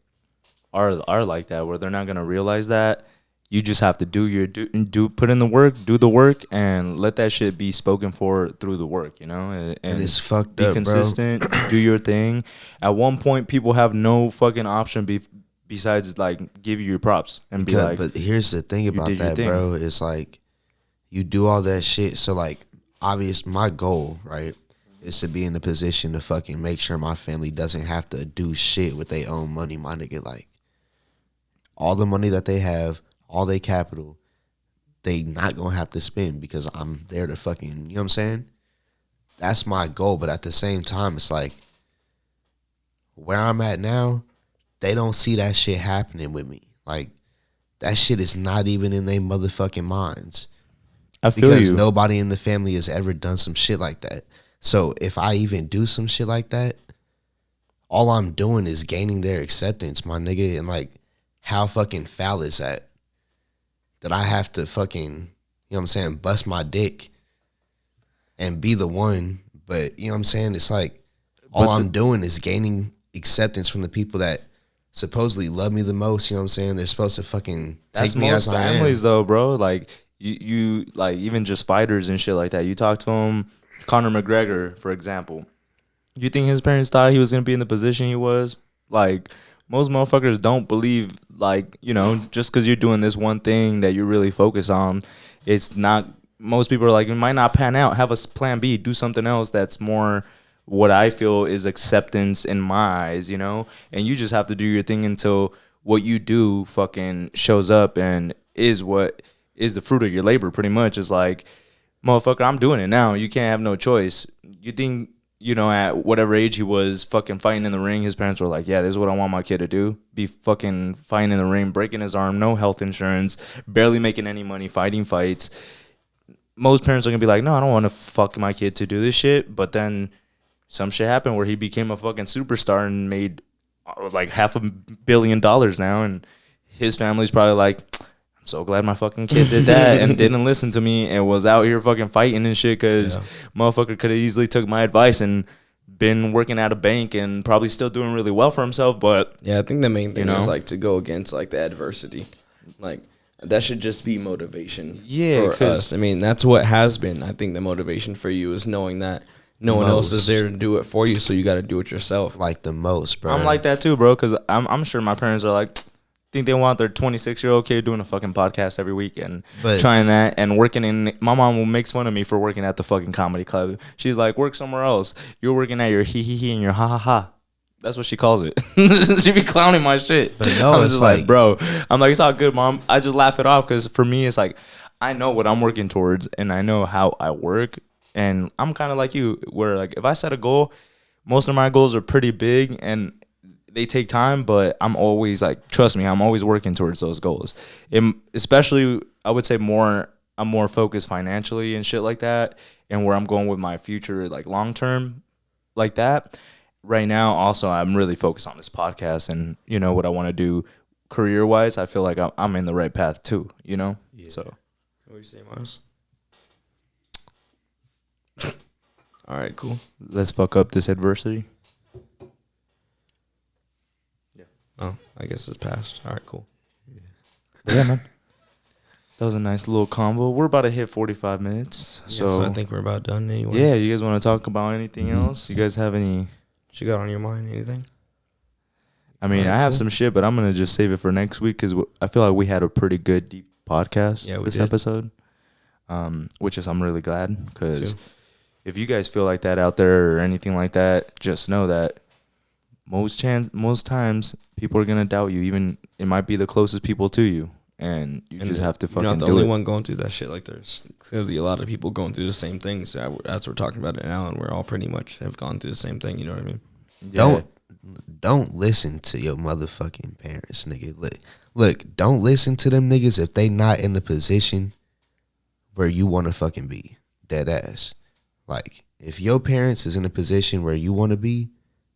are like that, where they're not gonna realize that. You just have to put in the work, do the work, and let that shit be spoken for through the work, you know? And it's fucked be up, consistent, do your thing. At one point, people have no fucking option besides, like, give you your props and be like. But here's the thing about that, bro. It's like, you do all that shit. So, like, my goal, right, is to be in a position to fucking make sure my family doesn't have to do shit with their own money, my nigga. Like, all the money that they have, all their capital, they not gonna have to spend because I'm there to fucking, you know what I'm saying? That's my goal. But at the same time, it's like, where I'm at now, they don't see that shit happening with me. Like, that shit is not even in their motherfucking minds. I feel because you. Nobody in the family has ever done some shit like that. So if I even do some shit like that, all I'm doing is gaining their acceptance, my nigga. And, like, how fucking foul is that? That I have to fucking, you know what I'm saying, bust my dick and be the one. But, you know what I'm saying? It's like, all I'm doing is gaining acceptance from the people that supposedly love me the most. You know what I'm saying? They're supposed to fucking take me as I am. That's most families, though, bro. Like, you like, even just fighters and shit like that. You talk to him, Conor McGregor, for example. You think his parents thought he was going to be in the position he was? Like, most motherfuckers don't believe, like, you know, just because you're doing this one thing that you really focus on, it's not, most people are like, it might not pan out. Have a plan B. Do something else that's more what I feel is acceptance in my eyes, you know? And you just have to do your thing until what you do fucking shows up and is what is the fruit of your labor, pretty much. It's like, motherfucker, I'm doing it now. You can't have no choice. You think, you know, at whatever age he was fucking fighting in the ring, his parents were like, yeah, this is what I want my kid to do. Be fucking fighting in the ring, breaking his arm, no health insurance, barely making any money, fighting fights. Most parents are going to be like, no, I don't want to fuck my kid to do this shit. But then some shit happened where he became a fucking superstar and made like $500 million now. And his family's probably like, I'm so glad my fucking kid did that and didn't listen to me and was out here fucking fighting and shit, because motherfucker could have easily took my advice and been working at a bank and probably still doing really well for himself. But yeah, I think the main thing is like to go against like the adversity. Like, that should just be motivation for us. I mean, that's what has been. I think the motivation for you is knowing that no one else is there to do it for you, so you got to do it yourself. Like the most, bro. I'm like that too, bro, because I'm sure my parents are like, think they want their 26-year-old kid doing a fucking podcast every week and trying that and working in. My mom makes fun of me for working at the fucking comedy club. She's like, work somewhere else. You're working at your he and your ha. That's what she calls it. She be clowning my shit. But no, I'm just like, bro. I'm like, it's all good, mom. I just laugh it off because for me, it's like, I know what I'm working towards and I know how I work. And I'm kind of like you, where like if I set a goal, most of my goals are pretty big and they take time, but I'm always like, trust me, I'm always working towards those goals. Especially, I would say I'm more focused financially and shit like that, and where I'm going with my future, like long term, like that. Right now, also, I'm really focused on this podcast and, you know, what I want to do career wise. I feel like I'm in the right path too, you know? Yeah. So, what do you say, Miles? All right, cool. Let's fuck up this adversity. Oh, I guess it's passed. All right, cool. Yeah, man. That was a nice little convo. We're about to hit 45 minutes. So I think we're about done anyway. Yeah, you guys want to talk about anything else? You guys have any? What you got on your mind? Anything? I mean, All right, I have cool. some shit, but I'm going to just save it for next week because I feel like we had a pretty good, deep podcast this episode, which is I'm really glad because if you guys feel like that out there or anything like that, just know that most times people are going to doubt you. Even it might be the closest people to you. And you just have to fucking do it. You're not the only one going through that shit. Like, there's clearly a lot of people going through the same things. So as we're talking about it now, and we're all pretty much have gone through the same thing. You know what I mean? Yeah. Don't listen to your motherfucking parents, nigga. Look, don't listen to them niggas if they not in the position where you want to fucking be. Dead ass. Like, if your parents is in a position where you want to be,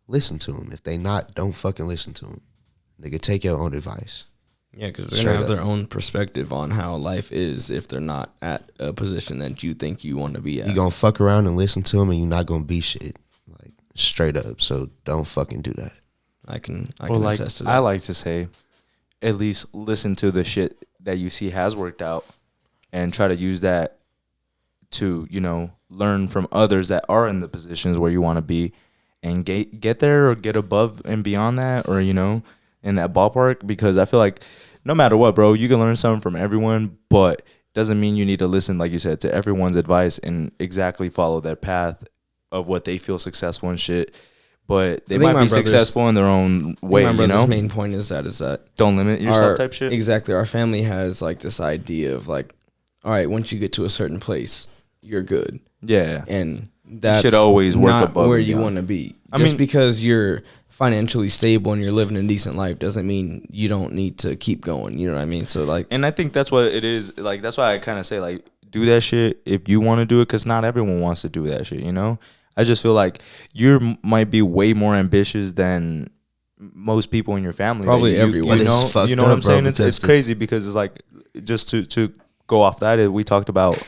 listen to them. If they not, don't fucking listen to them. Nigga, take your own advice. Yeah, because they're going to have their own perspective on how life is if they're not at a position that you think you want to be at. You going to fuck around and listen to them, and you're not going to be shit. Like, straight up. So don't fucking do that. I can attest to that. I like to say, at least listen to the shit that you see has worked out and try to use that to, you know, learn from others that are in the positions where you want to be and get there or get above and beyond that, or, you know, in that ballpark. Because I feel like no matter what, bro, you can learn something from everyone, but doesn't mean you need to listen, like you said, to everyone's advice and exactly follow their path of what they feel successful and shit. But they might be successful in their own way, my brother's you know? main point is that don't limit yourself type shit. Exactly. Our family has like this idea of like, all right, once you get to a certain place, you're good. Yeah. And that should always work not above where and you beyond. want to be. I Just mean, because you're financially stable and you're living a decent life doesn't mean you don't need to keep going. You know what I mean? So like, and I think that's what it is. Like, that's why I kind of say, like, do that shit if you want to do it, because not everyone wants to do that shit, you know? I just feel like you might be way more ambitious than most people in your family. Probably everyone. You know, fucked you know what up, I'm saying? bro, It's crazy because it's like, just to go off that, we talked about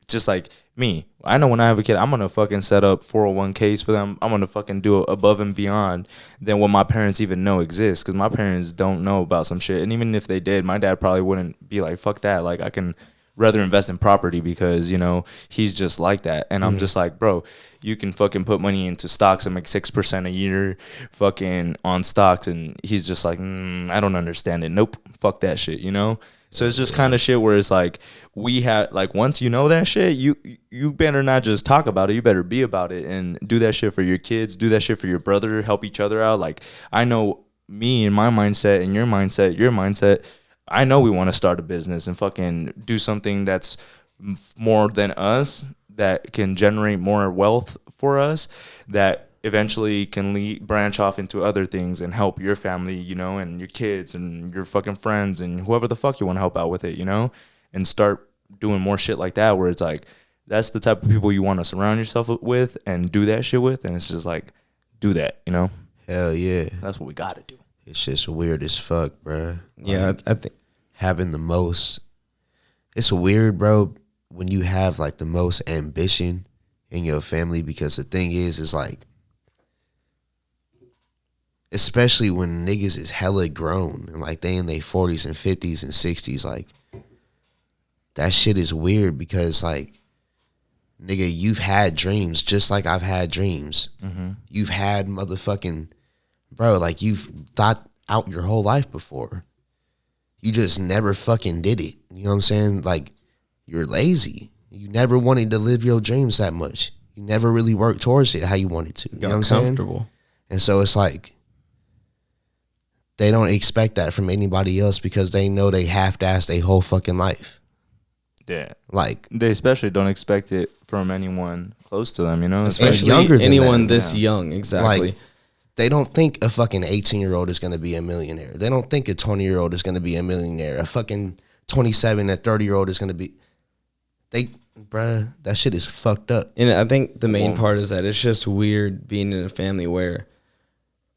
just like me. I know when I have a kid, I'm going to fucking set up 401ks for them. I'm going to fucking do it above and beyond than what my parents even know exists, because my parents don't know about some shit. And even if they did, my dad probably wouldn't be like, fuck that. Like, I can rather invest in property because, you know, he's just like that. And I'm just like, bro, you can fucking put money into stocks and make 6% a year fucking on stocks. And he's just like, I don't understand it. Nope. Fuck that shit, you know? So it's just kind of shit where it's like, we have, like, once you know that shit, you better not just talk about it. You better be about it and do that shit for your kids. Do that shit for your brother. Help each other out. Like, I know me and my mindset and your mindset, I know we want to start a business and fucking do something that's more than us, that can generate more wealth for us, that eventually can branch off into other things and help your family, you know, and your kids and your fucking friends and whoever the fuck you want to help out with it, you know, and start doing more shit like that, where it's like, that's the type of people you want to surround yourself with and do that shit with. And it's just like, do that, you know? Hell yeah. That's what we got to do. It's just weird as fuck, bro. yeah, I think Having the most, it's weird, bro, when you have like the most ambition in your family, because the thing is like, especially when niggas is hella grown and like they in their 40s and 50s and 60s, like, that shit is weird because, like, nigga, you've had dreams just like I've had dreams. Mm-hmm. You've had motherfucking, bro, like, you've thought out your whole life before. You just never fucking did it. You know what I'm saying? Like, you're lazy. You never wanted to live your dreams that much. You never really worked towards it how you wanted to. You know what I'm saying? Comfortable. And so it's like, they don't expect that from anybody else because they know they half-assed their whole fucking life. Yeah. Like, They especially don't expect it from anyone close to them, you know? Especially younger than anyone that, this young, exactly. Like, they don't think a fucking 18-year-old is going to be a millionaire. They don't think a 20-year-old is going to be a millionaire. A fucking 27, a 30-year-old is going to be... Bruh, that shit is fucked up. And I think the main part is that it's just weird being in a family where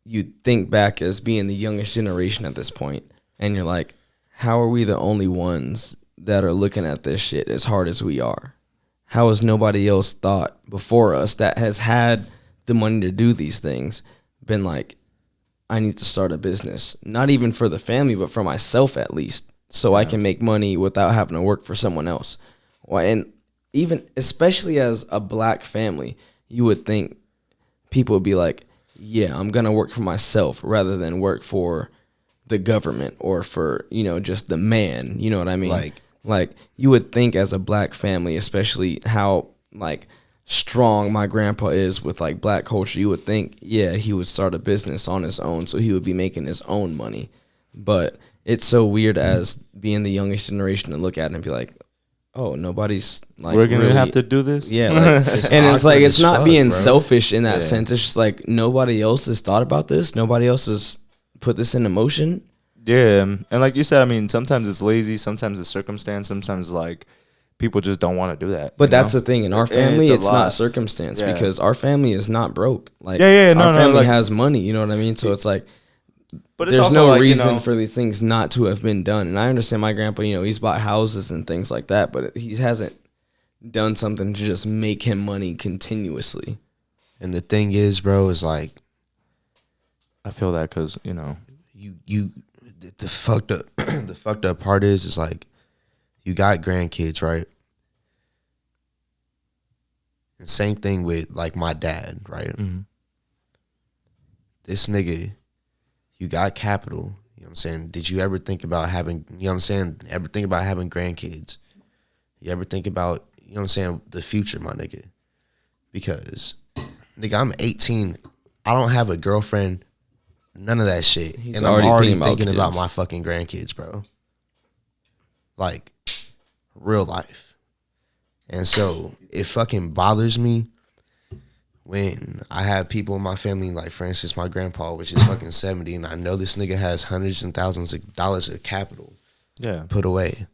you think back as being the youngest generation at this point, and you're like, how are we the only ones that are looking at this shit as hard as we are? How has nobody else thought before us that has had the money to do these things been like, I need to start a business, not even for the family, but for myself at least, so I can make money without having to work for someone else? Well, and even, especially as a black family, you would think people would be like, yeah, I'm going to work for myself rather than work for the government or for, you know, just the man. You know what I mean? Like you would think as a black family, especially how like strong my grandpa is with like black culture, you would think, yeah, he would start a business on his own, so he would be making his own money. But it's so weird as being the youngest generation to look at it and be like, oh, nobody's like, we're gonna really, have to do this. yeah, like, and it's like, it's not being bro. selfish in that sense. It's just like nobody else has thought about this. Nobody else has put this into motion. Yeah, and like you said, I mean, sometimes it's lazy, sometimes it's circumstance, sometimes like people just don't want to do that. But that's the thing. In our family, it's not circumstance because our family is not broke. Like, our family has money. You know what I mean? So it's like, but there's no reason for these things not to have been done. And I understand my grandpa, he's bought houses and things like that, but he hasn't done something to just make him money continuously. And the thing is, bro, is like, I feel that because, the fucked up, the fucked up part is like, you got grandkids, right? And same thing with like my dad, right? Mm-hmm. This nigga, you got capital. You know what I'm saying? Did you ever think about having, ever think about having grandkids? You ever think about, the future, my nigga? Because, nigga, I'm 18. I don't have a girlfriend. None of that shit. And I'm already thinking about my fucking grandkids, bro. Like, real life. And so, it fucking bothers me when I have people in my family, like, for instance, my grandpa, which is fucking 70, and I know this nigga has hundreds and thousands of dollars of capital put away.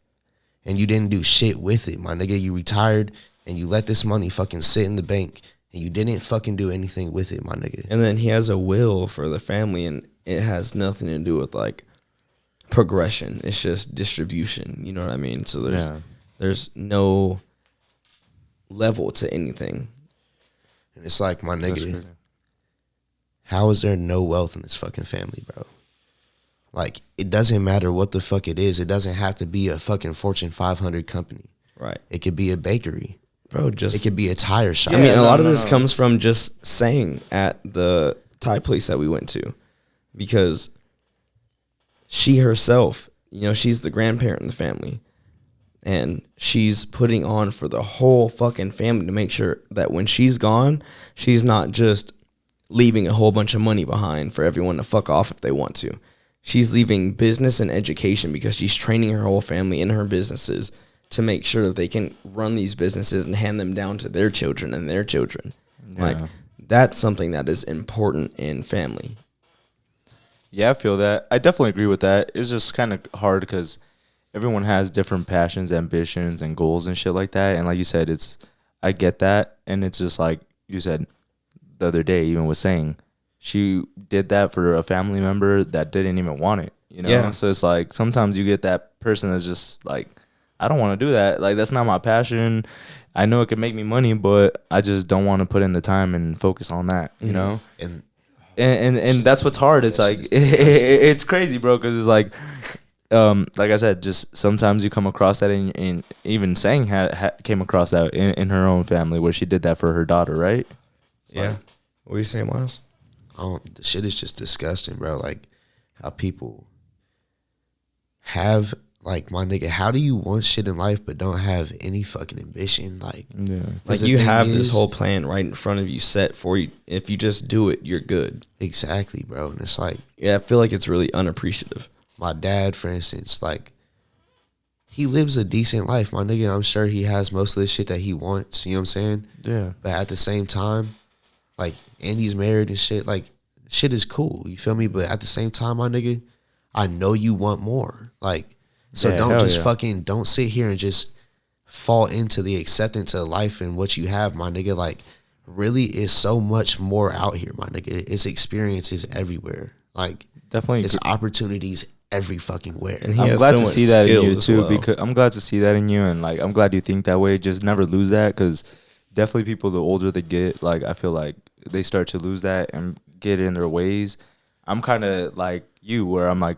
And you didn't do shit with it, my nigga. You retired, and you let this money fucking sit in the bank, and you didn't fucking do anything with it, my nigga. And then he has a will for the family, and it has nothing to do with, like, progression. It's just distribution, you know what I mean? So there's no level to anything. And it's like, my nigga, how is there no wealth in this fucking family, bro? Like, it doesn't matter what the fuck it is. It doesn't have to be a fucking Fortune 500 company. Right. It could be a bakery. Bro, it could be a tire shop. I mean, a lot of this comes from just saying at the Thai place that we went to. Because she herself, she's the grandparent in the family. And she's putting on for the whole fucking family to make sure that when she's gone, she's not just leaving a whole bunch of money behind for everyone to fuck off if they want to. She's leaving business and education because she's training her whole family in her businesses to make sure that they can run these businesses and hand them down to their children and their children. Yeah. Like, that's something that is important in family. Yeah, I feel that. I definitely agree with that. It's just kind of hard because everyone has different passions, ambitions, and goals and shit like that. And like you said, I get that. And it's just like you said the other day, even was saying, she did that for a family member that didn't even want it, Yeah. So it's like sometimes you get that person that's just like, I don't want to do that. Like, that's not my passion. I know it could make me money, but I just don't want to put in the time and focus on that, you know? And that's what's hard. It's like, it's crazy, bro, because it's like I said, just sometimes you come across that, and even Sang came across that in her own family where she did that for her daughter, right? Yeah. What were you saying, Miles? The shit is just disgusting, bro. Like, how people have, like, my nigga, how do you want shit in life but don't have any fucking ambition? Like, like, you have this whole plan right in front of you set for you. If you just do it, you're good. Exactly, bro. And it's like, I feel like it's really unappreciative. My dad, for instance, like, he lives a decent life, my nigga. I'm sure he has most of the shit that he wants, you know what I'm saying? Yeah. But at the same time, like, and he's married and shit, like, shit is cool, you feel me? But at the same time, my nigga, I know you want more. Like, so don't just fucking, don't sit here and just fall into the acceptance of life and what you have, my nigga. Like, really is so much more out here, my nigga. It's experiences everywhere. Like, definitely, it's opportunities every fucking where. And I'm glad to see that in you too, because I'm glad to see that in you, and like, I'm glad you think that way. Just never lose that, because definitely people, the older they get, like, I feel like they start to lose that and get in their ways. I'm kind of like you, where I'm like,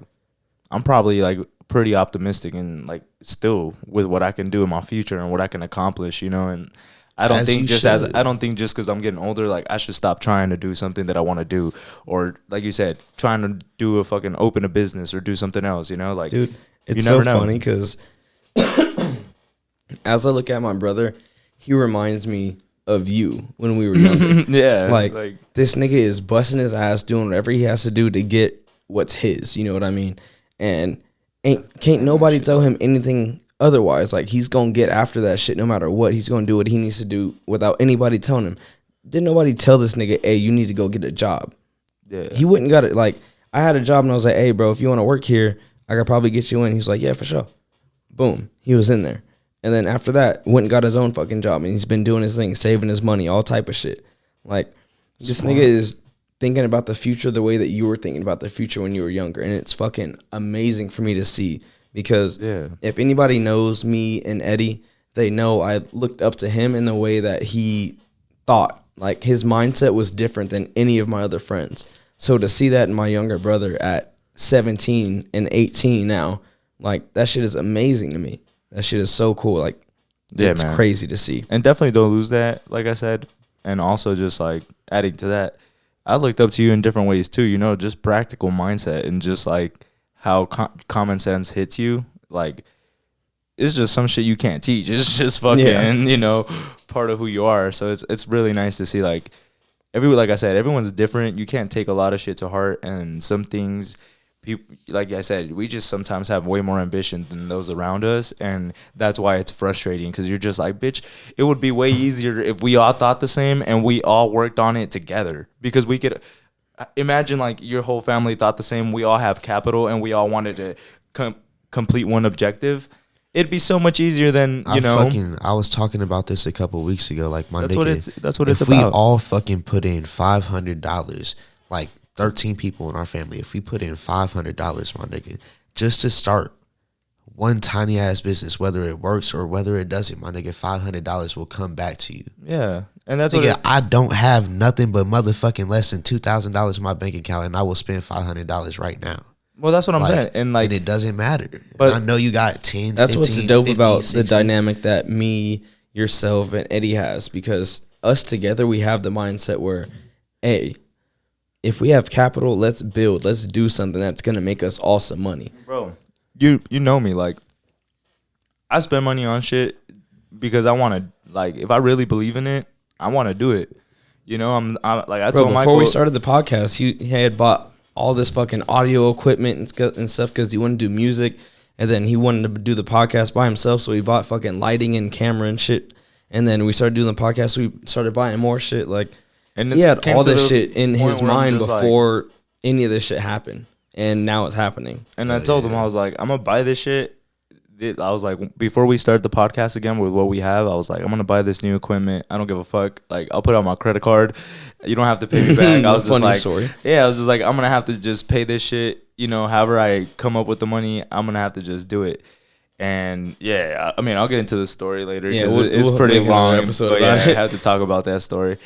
I'm probably like pretty optimistic and like still with what I can do in my future and what I can accomplish, and I don't think just because I'm getting older, like, I should stop trying to do something that I want to do, or like you said, trying to do open a business or do something else, like, dude, it's so funny because as I look at my brother, he reminds me of you when we were younger. Yeah, like this nigga is busting his ass doing whatever he has to do to get what's his, you know what I mean? And can't nobody tell him anything otherwise. Like, he's gonna get after that shit no matter what. He's gonna do what he needs to do without anybody telling him. Didn't nobody tell this nigga, hey, you need to go get a job? Yeah. He wouldn't got it. Like, I had a job and I was like, hey, bro, if you want to work here, I could probably get you in. He's like, yeah, for sure. Boom. He was in there. And then after that, went and got his own fucking job, and he's been doing his thing, saving his money, all type of shit. Like, this nigga is thinking about the future the way that you were thinking about the future when you were younger, and it's fucking amazing for me to see. Because if anybody knows me and Eddie, they know I looked up to him in the way that he thought. Like, his mindset was different than any of my other friends. So to see that in my younger brother at 17 and 18 now, like, that shit is amazing to me. That shit is so cool. Like, it's crazy to see. And definitely don't lose that, like I said. And also just, like, adding to that, I looked up to you in different ways, too. You know, just practical mindset and just, like, how common sense hits you. Like, it's just some shit you can't teach. It's just fucking, you know, part of who you are. So it's really nice to see, like, like I said, everyone's different. You can't take a lot of shit to heart. And some things... people, like I said, we just sometimes have way more ambition than those around us, and that's why it's frustrating, because you're just like, bitch, it would be way easier if we all thought the same and we all worked on it together, because we could imagine, like, your whole family thought the same, we all have capital, and we all wanted to complete one objective. It'd be so much easier than, you know. I was talking about this a couple weeks ago, like, my that's nigga. That's what it's about. If we all fucking put in $500, like, 13 people in our family, if we put in $500, my nigga, just to start one tiny ass business, whether it works or whether it doesn't, my nigga, $500 will come back to you. Yeah. And that's nigga, I don't have nothing but motherfucking less than $2,000 in my bank account, and I will spend $500 right now. Well, that's what I'm saying. And, like, and it doesn't matter. But I know you got 10, that's 15, what's dope 50, about 60. the dynamic that me, yourself, and Eddie has, because us together, we have the mindset where, hey, if we have capital, let's build. Let's do something that's going to make us all some money. Bro, you know me. Like, I spend money on shit because I want to, like, if I really believe in it, I want to do it. You know, I told Michael. Before we started the podcast, he had bought all this fucking audio equipment and stuff because he wanted to do music. And then he wanted to do the podcast by himself. So he bought fucking lighting and camera and shit. And then we started doing the podcast. So we started buying more shit. Like, and he had all this shit in his mind before any of this shit happened, and now it's happening. And I told him, I was like, I'm gonna buy this shit. I was like, before we start the podcast again with what we have, I was like, I'm gonna buy this new equipment. I don't give a fuck. Like, I'll put it on my credit card. You don't have to pay me back. I was just like, story. Yeah, I was just like, I'm gonna have to just pay this shit. You know, however I come up with the money, I'm gonna have to just do it. And yeah, I mean, I'll get into the story later. Yeah, it's pretty long. Episode but yeah, about it. I have to talk about that story.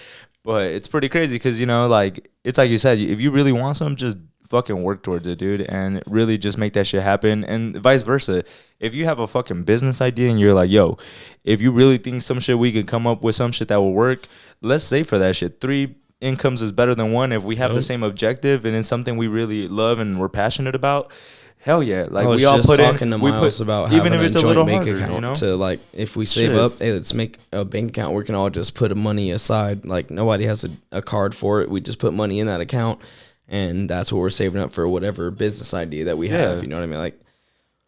But it's pretty crazy because, you know, like, it's like you said, if you really want something, just fucking work towards it, dude, and really just make that shit happen. And vice versa. If you have a fucking business idea and you're like, yo, if you really think some shit we can come up with some shit that will work, let's save for that shit. 3 incomes is better than 1 if we have the same objective and it's something we really love and we're passionate about. Hell yeah. Like, we all put in, to Miles about even having if it's a a little joint bank harder, account, you know? to, like, if we save up, hey, let's make a bank account. We can all just put money aside. Like, nobody has a card for it. We just put money in that account, and that's what we're saving up for whatever business idea that we have. You know what I mean? Like,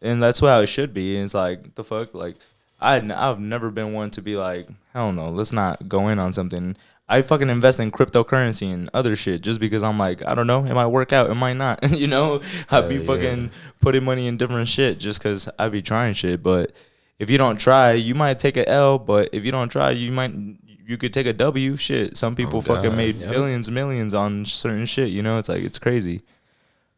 and that's how it should be. And it's like, the fuck? Like, I've never been one to be like, hell no, let's not go in on something. I fucking invest in cryptocurrency and other shit just because I'm like, I don't know, it might work out, it might not. You know, I'd be fucking putting money in different shit just because I be trying shit. But if you don't try, you might take a L. But if you don't try, you could take a W. Shit, some people made billions, millions on certain shit. You know, it's like, it's crazy.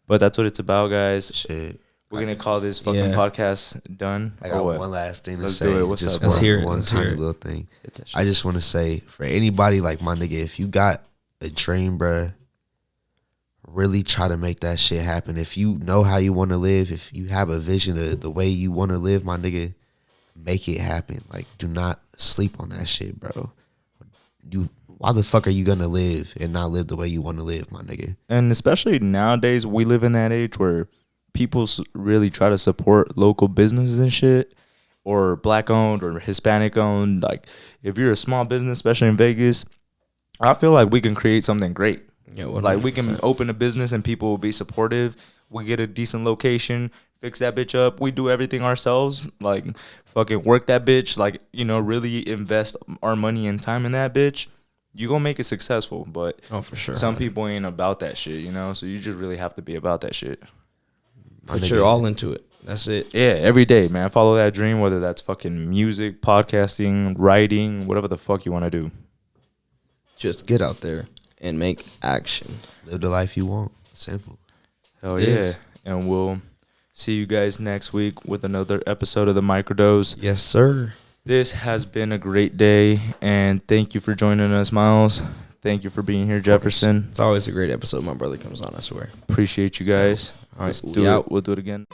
But that's what it's about, guys. Shit. We're gonna call this fucking podcast done. I got one last thing to Let's say. do it. What's up? Let's hear it. One tiny little thing. I just want to say, for anybody, like, my nigga, if you got a dream, bruh, really try to make that shit happen. If you know how you want to live, if you have a vision of the way you want to live, my nigga, make it happen. Like, do not sleep on that shit, bro. Why the fuck are you gonna live and not live the way you want to live, my nigga? And especially nowadays, we live in that age where people really try to support local businesses and shit, or black owned or Hispanic owned. Like, if you're a small business, especially in Vegas, I feel like we can create something great. Yeah, like, we can open a business and people will be supportive. We get a decent location, fix that bitch up. We do everything ourselves. Like, fucking work that bitch. Like, you know, really invest our money and time in that bitch. You gonna make it successful. But for sure, some people ain't about that shit, you know. So you just really have to be about that shit. Put your all into it. That's it. Yeah, every day, man. Follow that dream, whether that's fucking music, podcasting, writing, whatever the fuck you want to do. Just get out there and make action. Live the life you want. Simple. Hell yeah. And we'll see you guys next week with another episode of the Microdose. Yes, sir. This has been a great day, and thank you for joining us, Miles. Thank you for being here, Jefferson. It's always a great episode. My brother comes on, I swear. Appreciate you guys. All right, Let's do it. We'll do it again.